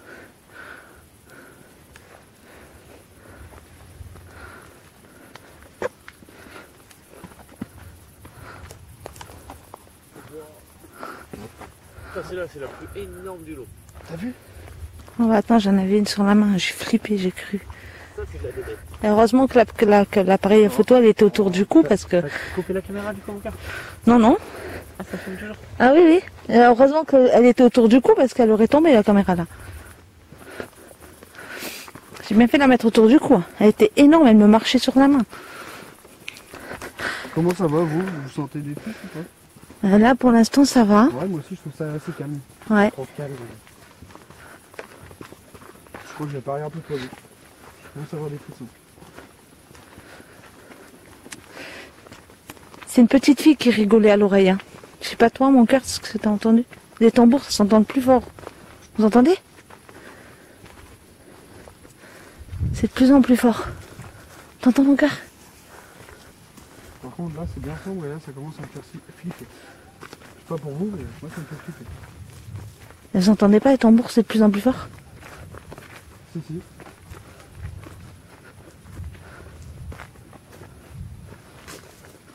Celle-là, c'est la plus énorme du lot. T'as vu? Oh, bah, attends, j'en avais une sur la main. J'ai flippé, j'ai cru. Ça, c'est de la bébête. Et heureusement que l'appareil photo, elle était autour du cou parce que... T'as coupé la caméra du coup encore? Non, non. Ah, ça filme toujours. Ah oui, oui. Et heureusement qu'elle était autour du cou parce qu'elle aurait tombé la caméra là. J'ai bien fait de la mettre autour du cou. Elle était énorme, elle me marchait sur la main. Comment ça va, vous? Vous sentez des trucs ou pas? Là, pour l'instant, ça va. Ouais, moi aussi, je trouve ça assez calme. Ouais. Trop calme. Je crois que je vais parier un peu trop vite. Je commence à avoir des frissons. C'est une petite fille qui rigolait à l'oreille. Hein. Je C'est pas toi, mon cœur, c'est ce que t'as entendu. Les tambours, ça s'entend plus fort. Vous entendez? C'est de plus en plus fort. T'entends, mon cœur? Par contre, là, c'est bien sombre et là, ça commence à me faire flipper. Je sais pas pour vous, mais moi, ça me fait flipper. Vous entendez pas les tambours, c'est de plus en plus fort? Si, si.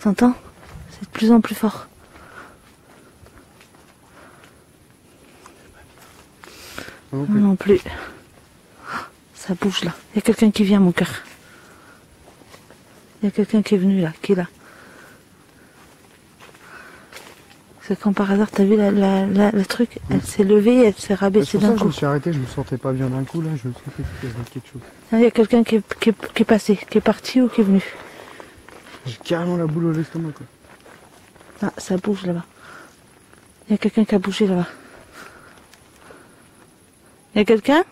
T'entends? C'est de plus en plus fort. Non, Moi non plus. Ça bouge là. Il y a quelqu'un qui vient, mon cœur. Il y a quelqu'un qui est venu là, qui est là. C'est quand par hasard, t'as vu le truc, elle s'est levée, elle s'est rabaissée C'est pour ça d'un que je coup. me suis arrêté, je me sentais pas bien d'un coup là, je me sentais qu'il y avait quelque chose. Il y a quelqu'un qui est passé, qui est parti ou qui est venu. J'ai carrément la boule au l'estomac quoi. Ah, ça bouge là-bas. Il y a quelqu'un qui a bougé là-bas. Il y a quelqu'un?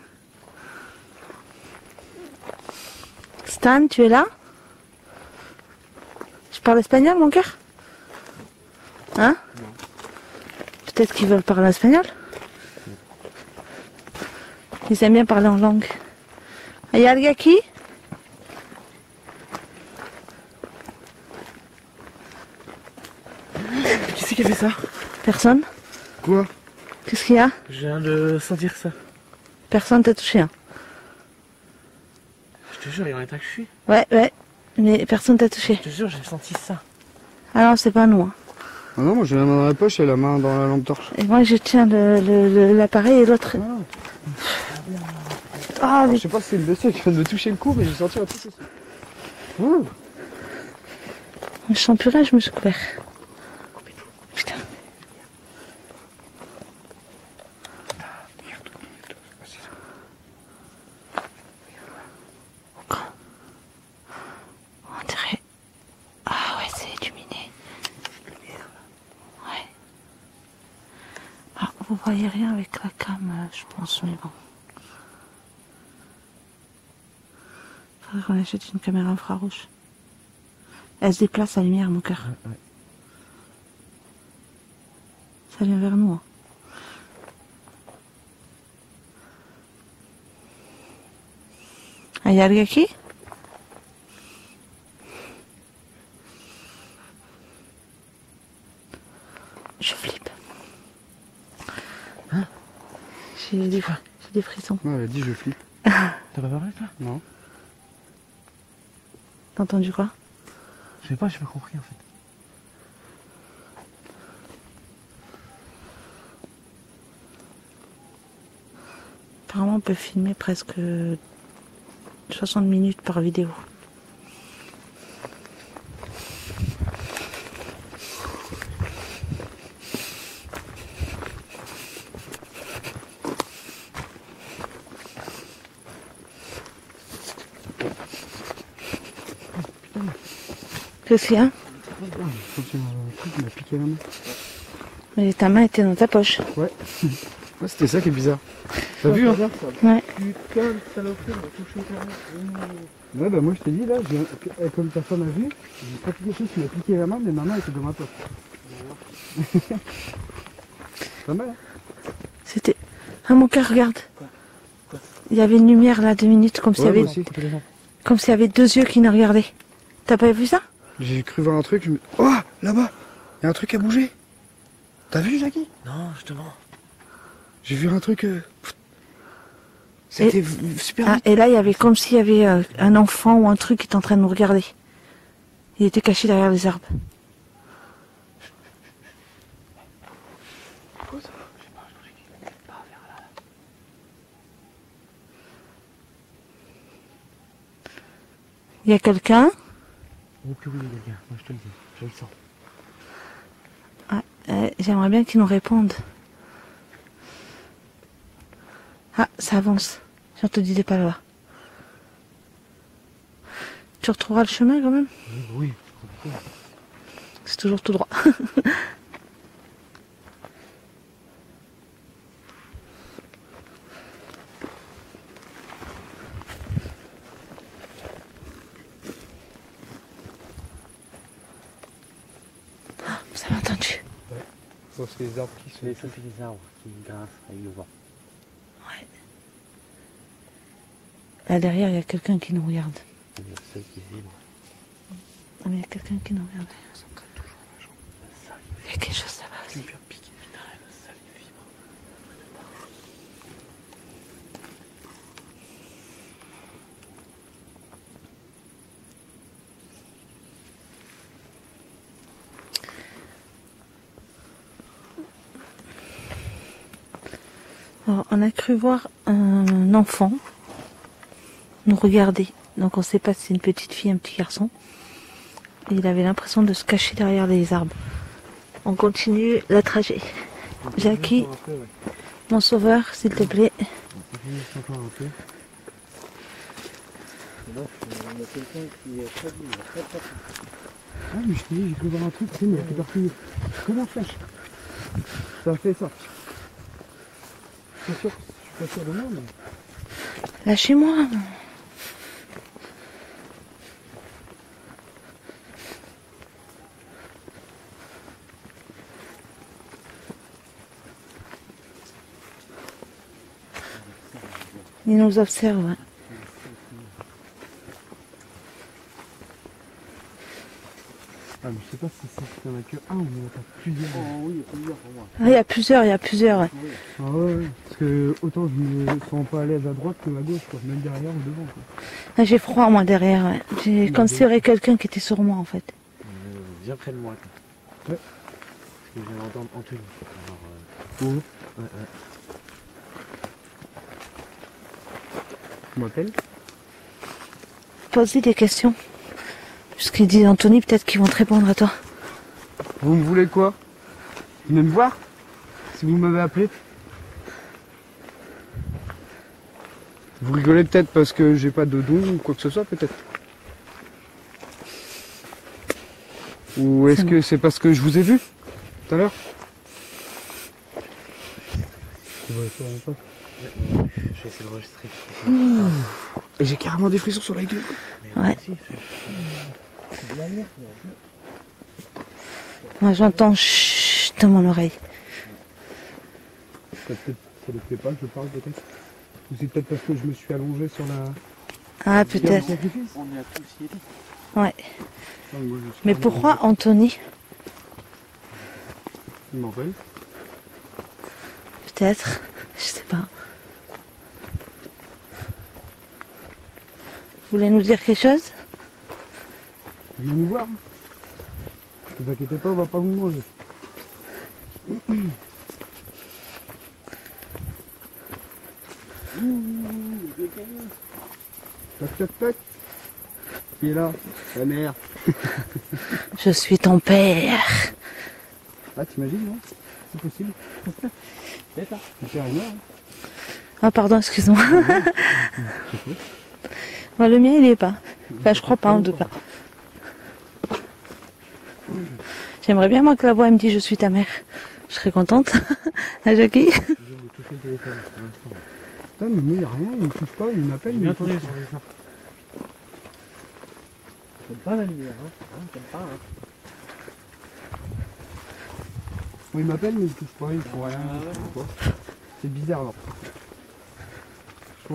Stan, tu es là? Je parle espagnol, mon cœur? Hein? Peut-être qu'ils veulent parler espagnol? Ils aiment bien parler en langue. Il y a alguien qui? Qui c'est qui a fait ça? Personne? Quoi? Qu'est-ce qu'il y a? Je viens de sentir ça. Personne t'a touché, hein? Je te jure, il y en a un que je suis. Ouais, mais personne t'a touché. Je te jure, j'ai senti ça. Ah non, c'est pas nous, hein. Ah non, moi j'ai la main dans la poche et la main dans la lampe torche. Et moi, je tiens l'appareil et l'autre... Ah, Je mais... sais pas si c'est le dossier qui vient de me toucher le cou, mais j'ai senti un truc aussi. Ouh. Je sens plus rien, je me suis couvert. Putain. On dirait... Ah ouais, c'est illuminé. Ouais. Ah, vous voyez rien avec la cam, je pense, mais bon. Faudrait qu'on achète une caméra infrarouge. Elle se déplace la lumière, mon cœur. Ouais. Ça vient vers nous. Hein. Ah, y a le gars qui? Je flippe. Hein? J'ai des frissons. Ouais, elle a dit je flippe. T'as pas parlé, toi? Non. T'as entendu quoi? Je sais pas, j'ai pas compris en fait. Apparemment, on peut filmer presque 60 minutes par vidéo. Qu'est-ce qu'il y a? Faut que un truc qui m'a piqué la main. Mais ta main était dans ta poche. Ouais. Ouais, c'était ça qui est bizarre. T'as vu, hein? Ouais. Putain, le saloperie, on va toucher le Ouais, bah moi je t'ai dit là, comme personne n'a vu, j'ai pas quelque chose qui m'a piqué la main, mais ma main était dans ma poche. Pas mal, hein? C'était... Ah, mon cœur, regarde. Quoi? Il y avait une lumière là, 2 minutes, comme s'il y Ouais, avait... moi aussi. Comme s'il y avait 2 yeux qui nous regardaient. T'as pas vu ça? J'ai cru voir un truc, je me... Oh, là-bas, il y a un truc à bouger. T'as vu, Jackie? Non, justement. J'ai vu un truc... C'était super Ah, vite. et là, il y avait comme s'il y avait un enfant ou un truc qui était en train de nous regarder. Il était caché derrière les arbres. Il y a quelqu'un? Oh que oui, les gars, moi je te le dis, je le sens. Ah, j'aimerais bien qu'ils nous répondent. Ah, ça avance. Si on te disait pas là-bas. Tu retrouveras le chemin quand même? Oui. C'est toujours tout droit. Vous avez entendu? Oh, c'est les arbres qui sont... C'est ça, c'est les arbres qui grincent avec le vent. Ouais. Là derrière, il y a quelqu'un qui nous regarde. Il y a celle qui vibre. Ah, mais il y a quelqu'un qui nous regarde. Il y a quelque chose là-bas. Tu me fais piquer, putain, la salle qui vibre. Alors, on a cru voir un enfant nous regarder. Donc on ne sait pas si c'est une petite fille, un petit garçon. Et il avait l'impression de se cacher derrière les arbres. On continue la trajet. Jackie, mon sauveur, s'il te plaît. Encore un peu. Là, il y a quelqu'un qui est très bien, très très. Ah mais je te dis, j'ai cru voir un truc, tu sais, mais c'est parti. Comme en flèche. Ça a fait ça. C'est sûr, je suis pas sûr de moi, mais... Lâchez-moi. Il nous observe. Ouais. Ah mais je sais pas si c'est en a que un ou il y en a plusieurs. Oh oui, il y a plusieurs pour moi. Ah, il y a plusieurs, il y a plusieurs. Ouais. Ah ouais, parce que autant je me sens pas à l'aise à droite que à gauche, quoi. Même derrière ou devant, quoi. Ah, j'ai froid moi derrière. Ouais. J'ai comme s'il y aurait quelqu'un qui était sur moi en fait. Viens près de moi. Ouais. Parce que je viens d'entendre Anthony. Alors, Où ouais. Tu m'appelles? Pose-lui des questions. Puisqu'il dit Anthony, peut-être qu'ils vont te répondre à toi. Vous me voulez quoi? Vous venez me voir? Si vous m'avez appelé? Vous rigolez peut-être parce que j'ai pas de don ou quoi que ce soit, peut-être? Ou est-ce que c'est parce que je vous ai vu tout à l'heure? Je vais essayer de l'enregistrer. Et j'ai carrément des frissons sur la gueule. Ouais. Moi j'entends chut dans mon oreille. Ça ne plaît pas, je parle peut-être. Ou c'est peut-être parce que je me suis allongé sur la... Ah peut-être. sacrifice. On y a tous y été. Ouais. Non, moi, je suis Mais allongé. pourquoi Anthony? Il m'appelle. Peut-être. Je sais pas. Vous voulez nous dire quelque chose? Viens nous voir. Ne vous inquiétez pas, on va pas vous manger. Tac tac tac. Qui est là? Ta mère. Je suis ton père. Ah t'imagines, non? C'est possible. C'est ça. C'est rien. Ah pardon, excuse-moi. Bah, le mien il est pas. Enfin je crois pas en tout cas. J'aimerais bien moi que la voix elle me dise je suis ta mère. Je serais contente. Ah Jackie? Je viens de toucher le téléphone pour l'instant. Putain mais lui il a rien, il me touche pas, il m'appelle. J'ai il bien me touche entendu pas. sur les gens. T'aimes pas la lumière, hein? T'aimes pas, hein? Bon, il m'appelle mais il me touche pas, il faut rien. Pourquoi? C'est bizarre alors.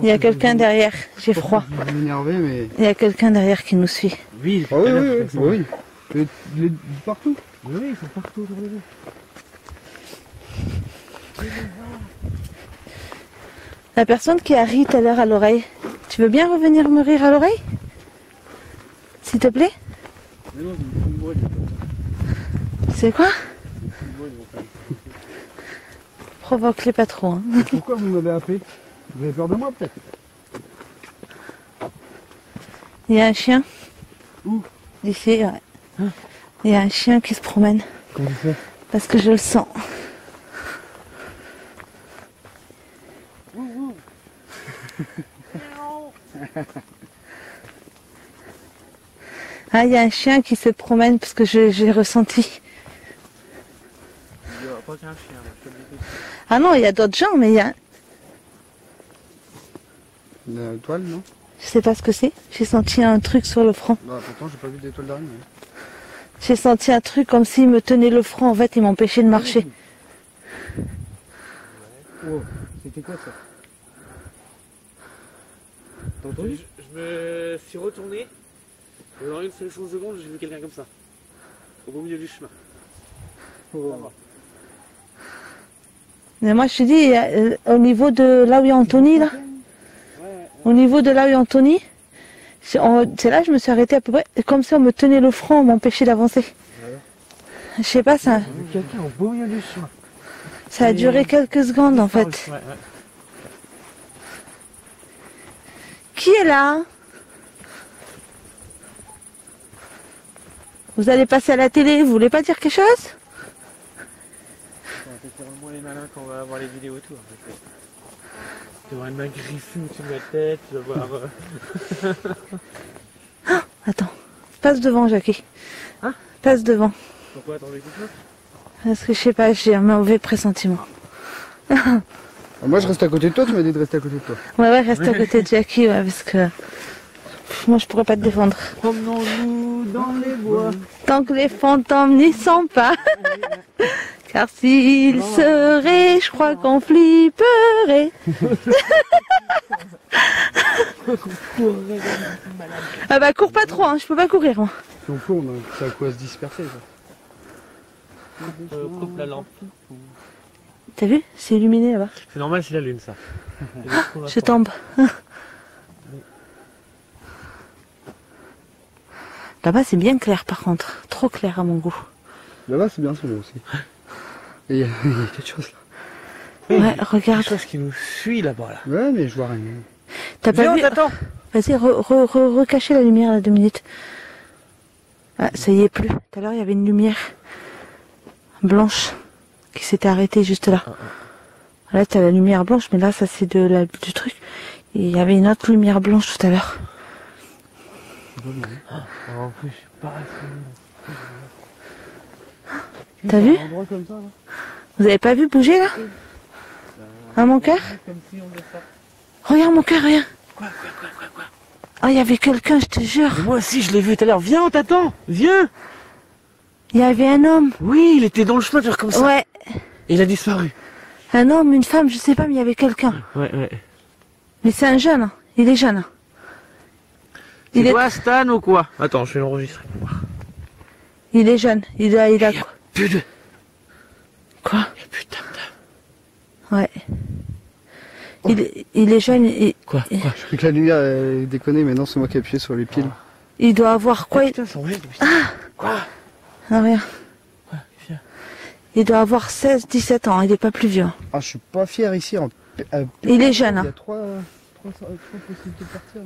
Il y a quelqu'un derrière, j'ai froid. Je vais m'énerver mais... Il y a quelqu'un derrière qui nous suit. Oui, Ah oui, oui, oui, oui. Il est partout. Oui, ils sont partout autour de nous. La personne qui a ri tout à l'heure à l'oreille, tu veux bien revenir me rire à l'oreille? S'il te plaît? Mais non, c'est une boîte. C'est quoi? Provoque-les pas trop. Hein. Pourquoi vous m'avez appelé? Vous avez peur de moi peut-être? Il y a un chien. Où? Ici, ouais. Il y a un chien qui se promène. Comment tu fais? Parce que je le sens. Ah, il y a un chien qui se promène parce que j'ai ressenti. Il n'y aura pas qu'un chien, là, je te le dis. Ah non, il y a d'autres gens, mais il y a... Une toile, non? Je sais pas ce que c'est. J'ai senti un truc sur le front. Bah pourtant j'ai pas vu d'étoile d'araignée. J'ai senti un truc comme s'il me tenait le front, en fait, il m'empêchait de marcher. Oh, c'était quoi ça? T'as entendu? Je me suis retourné. Et dans une seule seconde, j'ai vu quelqu'un comme ça. Au beau milieu du chemin. Oh. Mais moi, je te dis, au niveau de là où il y a Anthony, là, au niveau de là où il y a Anthony, c'est là que je me suis arrêtée à peu près, comme ça on me tenait le front, on m'empêchait d'avancer. Ouais. Je sais pas, ça, J'ai vu quelqu'un au beau milieu du chemin. ça a duré quelques secondes en fait. Ouais. Qui est là? Vous allez passer à la télé, vous voulez pas dire quelque chose? On va faire moins les malins quand on va voir les vidéos et tout. En fait. Tu vas voir une main griffue au-dessus de la tête, tu vas voir. Attends, passe devant Jackie. Hein? Passe devant. Pourquoi attendre quelque chose? Parce que je sais pas, j'ai un mauvais pressentiment. Ah, moi je reste à côté de toi, tu m'as dit de rester à côté de toi. Ouais, reste à côté de Jackie, ouais, parce que moi je pourrais pas te défendre. Promenons-nous dans les bois. Tant que les fantômes n'y sont pas. Car s'ils seraient, je crois qu'on flipperait. Ah bah cours pas trop, hein, je peux pas courir moi. Si on court, c'est à quoi se disperser ça. Coupe la lampe. T'as vu? C'est illuminé là-bas. C'est normal, c'est la lune ça. Je tombe. Là-bas c'est bien clair par contre. Trop clair à mon goût. Là-bas c'est bien celui-là aussi. Et il y a quelque chose là. Ouais, regarde. Quelque chose qui nous suit là-bas là. Ouais, mais je vois rien. T'as pas Viens, vu? t'attends. Vas-y, recachez la lumière là 2 minutes. Ah, ça y est plus. Tout à l'heure il y avait une lumière blanche qui s'était arrêtée juste là. Là t'as la lumière blanche, mais là ça c'est du truc. Et il y avait une autre lumière blanche tout à l'heure. En plus, pareil. T'as vu? Un endroit comme ça là. Vous avez pas vu bouger là? Hein mon cœur? Comme si on faisait ça. Regarde mon cœur, regarde. Quoi? Oh, il y avait quelqu'un, je te jure. Mais moi aussi, je l'ai vu tout à l'heure. Viens, on t'attend. Viens. Il y avait un homme. Oui, il était dans le chemin, genre comme ça. Ouais. Et il a disparu. Un homme, une femme, je sais pas, mais il y avait quelqu'un. Ouais. Mais c'est un jeune, hein. Il est jeune. C'est toi, Stan, ou quoi? Attends, je vais l'enregistrer pour voir. Il est jeune. Il a Il y a quoi? plus de... Quoi? Il y a plus de tam-tam. Ouais. Il est jeune. Quoi? Je crois que la lumière est déconnée, mais non, c'est moi qui ai appuyé sur les piles. Il doit avoir quoi? Putain, ça enregistre. Quoi? Ah, rien. Ouais, viens. Il doit avoir 16, 17 ans. Il est pas plus vieux. Ah, je suis pas fier ici. Il est jeune, Il y hein. a trois possibilités de partir.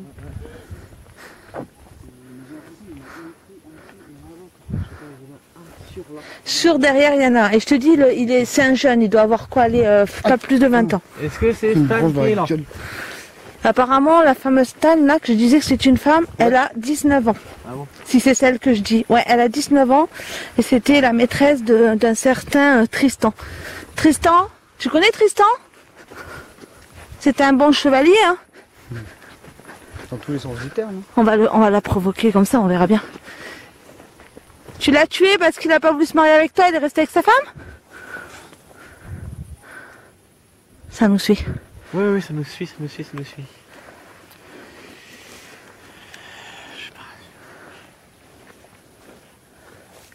Sur derrière, il y en a. Et je te dis, c'est un jeune. Il doit avoir quoi? Aller, pas plus de 20 ans. Est-ce que c'est Une Stan branche qui dans est la là? gueule. Apparemment, la fameuse Stan, là, que je disais que c'est une femme, elle a 19 ans. Ah bon? Si c'est celle que je dis. Ouais, elle a 19 ans. Et c'était la maîtresse d'un certain Tristan. Tristan? Tu connais Tristan? C'était un bon chevalier, hein? Dans tous les sens du terme. On va la provoquer comme ça, on verra bien. Tu l'as tué parce qu'il n'a pas voulu se marier avec toi, il est resté avec sa femme? Ça nous suit. Oui, ça nous suit. Je sais pas.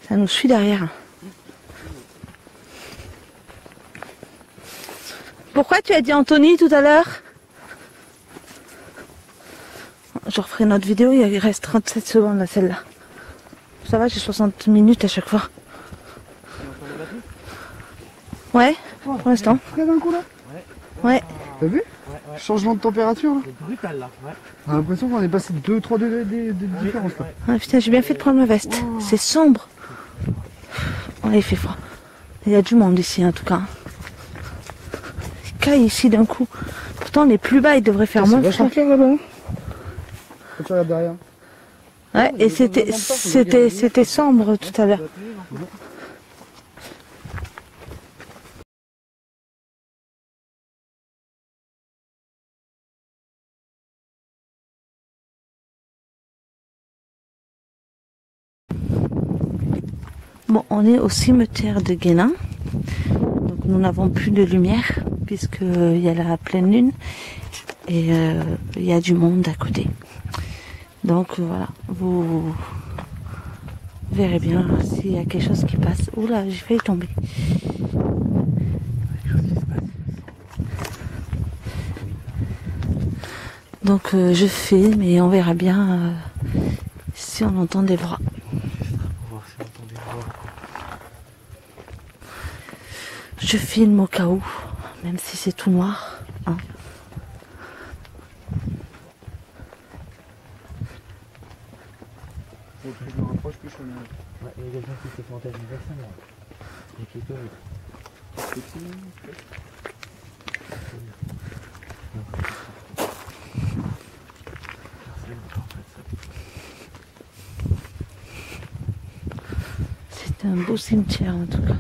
Ça nous suit derrière. Pourquoi tu as dit Anthony tout à l'heure? Je referai notre vidéo, il reste 37 secondes là, celle-là. Ça va, j'ai 60 minutes à chaque fois. Ouais, pour l'instant. Frais d'un coup là. Ouais. T'as vu? Ouais. Changement de température là. C'est brutal là. Ouais. On a l'impression qu'on est passé de 2-3 degrés de différence là. Ah, putain, j'ai bien fait de prendre ma veste. C'est sombre. Ouais, il fait froid. Il y a du monde ici en tout cas. Il caille ici d'un coup. Pourtant, les plus bas, ils devraient faire C'est moins vachement frais. clair là-bas. Hein. Quand tu regardes derrière. Ouais, et c'était sombre tout à l'heure. Bon, on est au cimetière de Guénin. Donc nous n'avons plus de lumière puisqu'il y a la pleine lune et il y a du monde à côté. Donc voilà, vous verrez bien s'il y a quelque chose qui passe. Oula, j'ai failli tomber. Donc je filme et on verra bien si on entend des voix. Je filme au cas où, même si c'est tout noir. Hein. Je me rapproche plus sur le... Ouais, il y a quelqu'un qui s'est planté à l'anniversaire là. Il y a quelqu'un. C'est un beau cimetière en tout cas.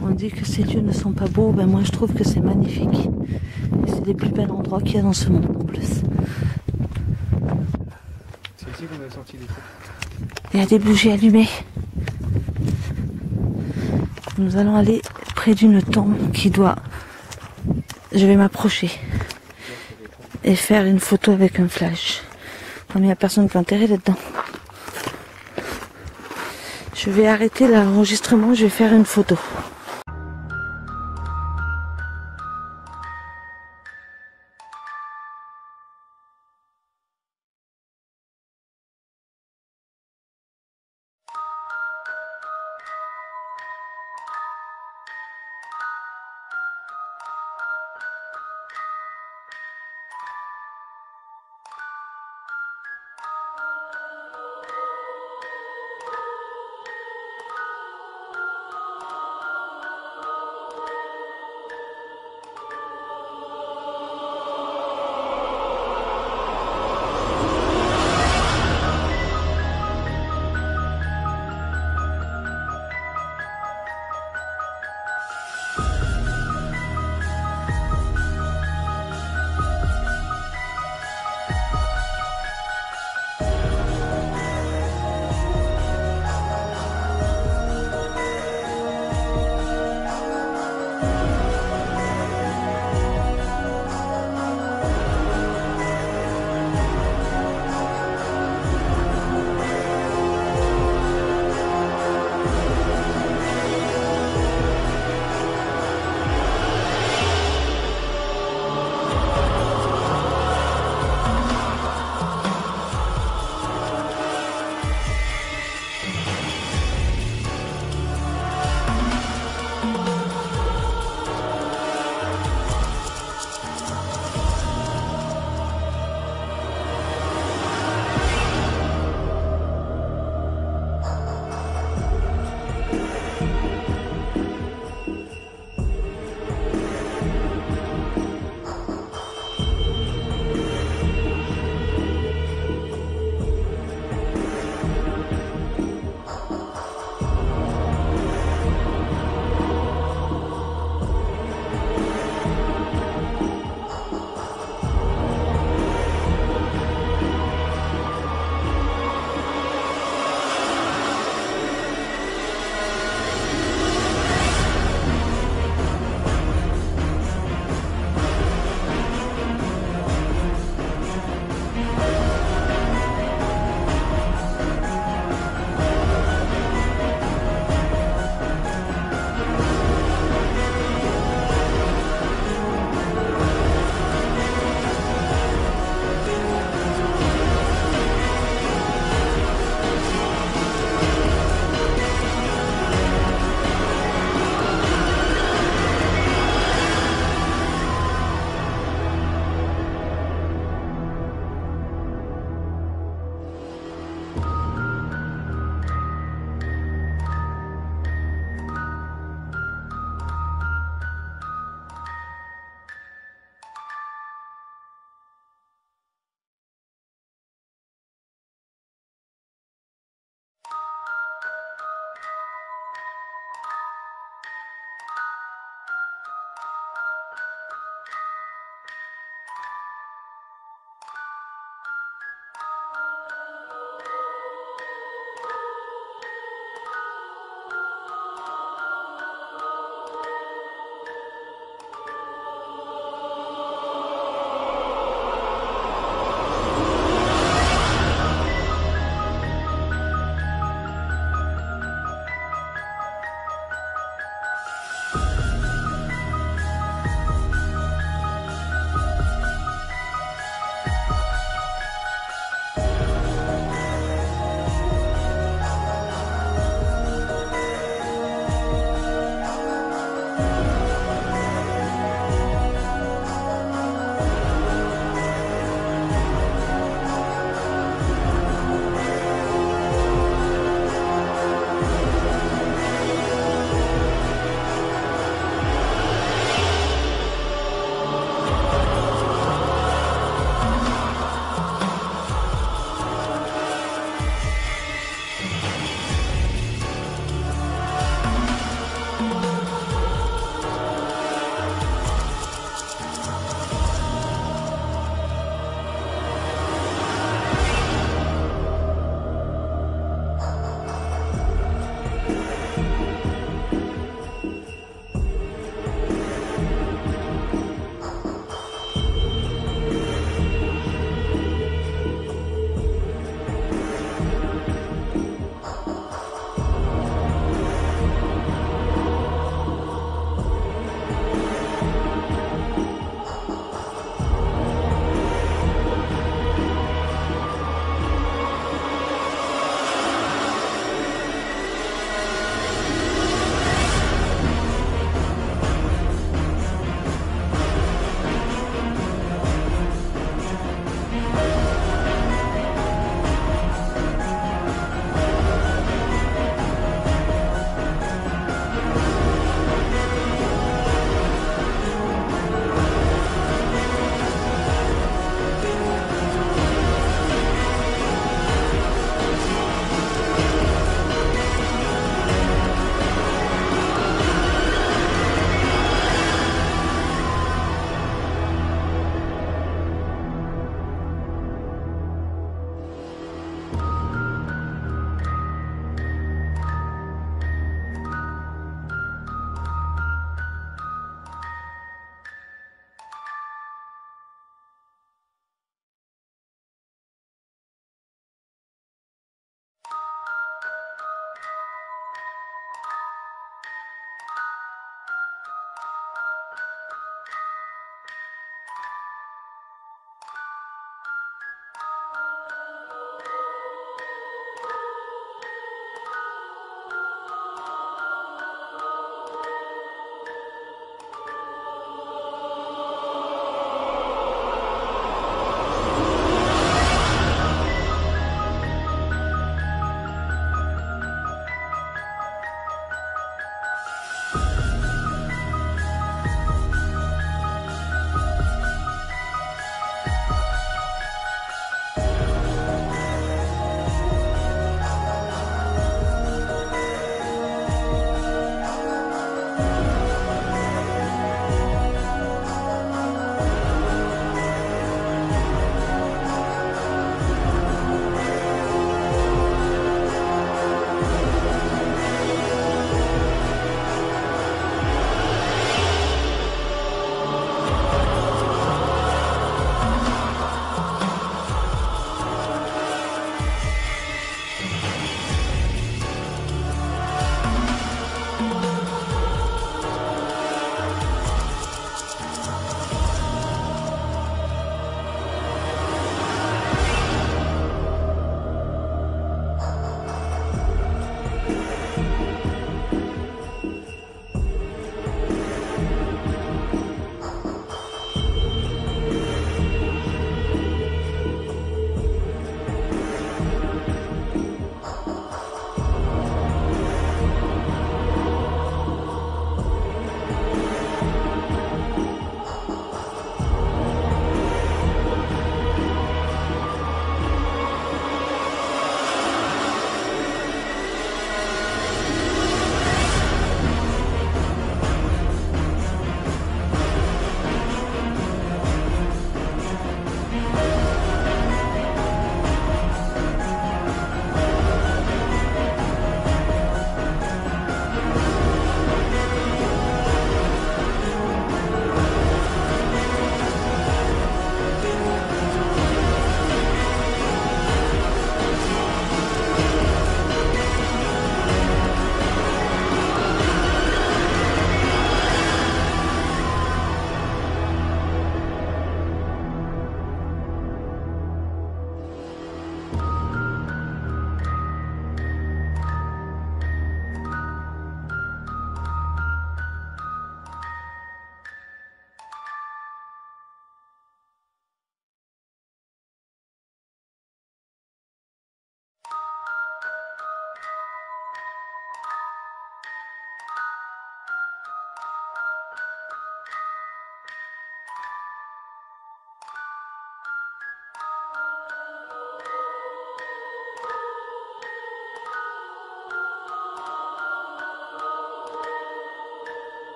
On dit que ces lieux ne sont pas beaux, ben moi je trouve que c'est magnifique. Et c'est les plus bels endroits qu'il y a dans ce monde en plus. C'est ici qu'on a sorti les trucs. Il y a des bougies allumées. Nous allons aller près d'une tombe qui doit... Je vais m'approcher et faire une photo avec un flash. Comme il n'y a personne qui est enterré là-dedans. Je vais arrêter l'enregistrement, je vais faire une photo.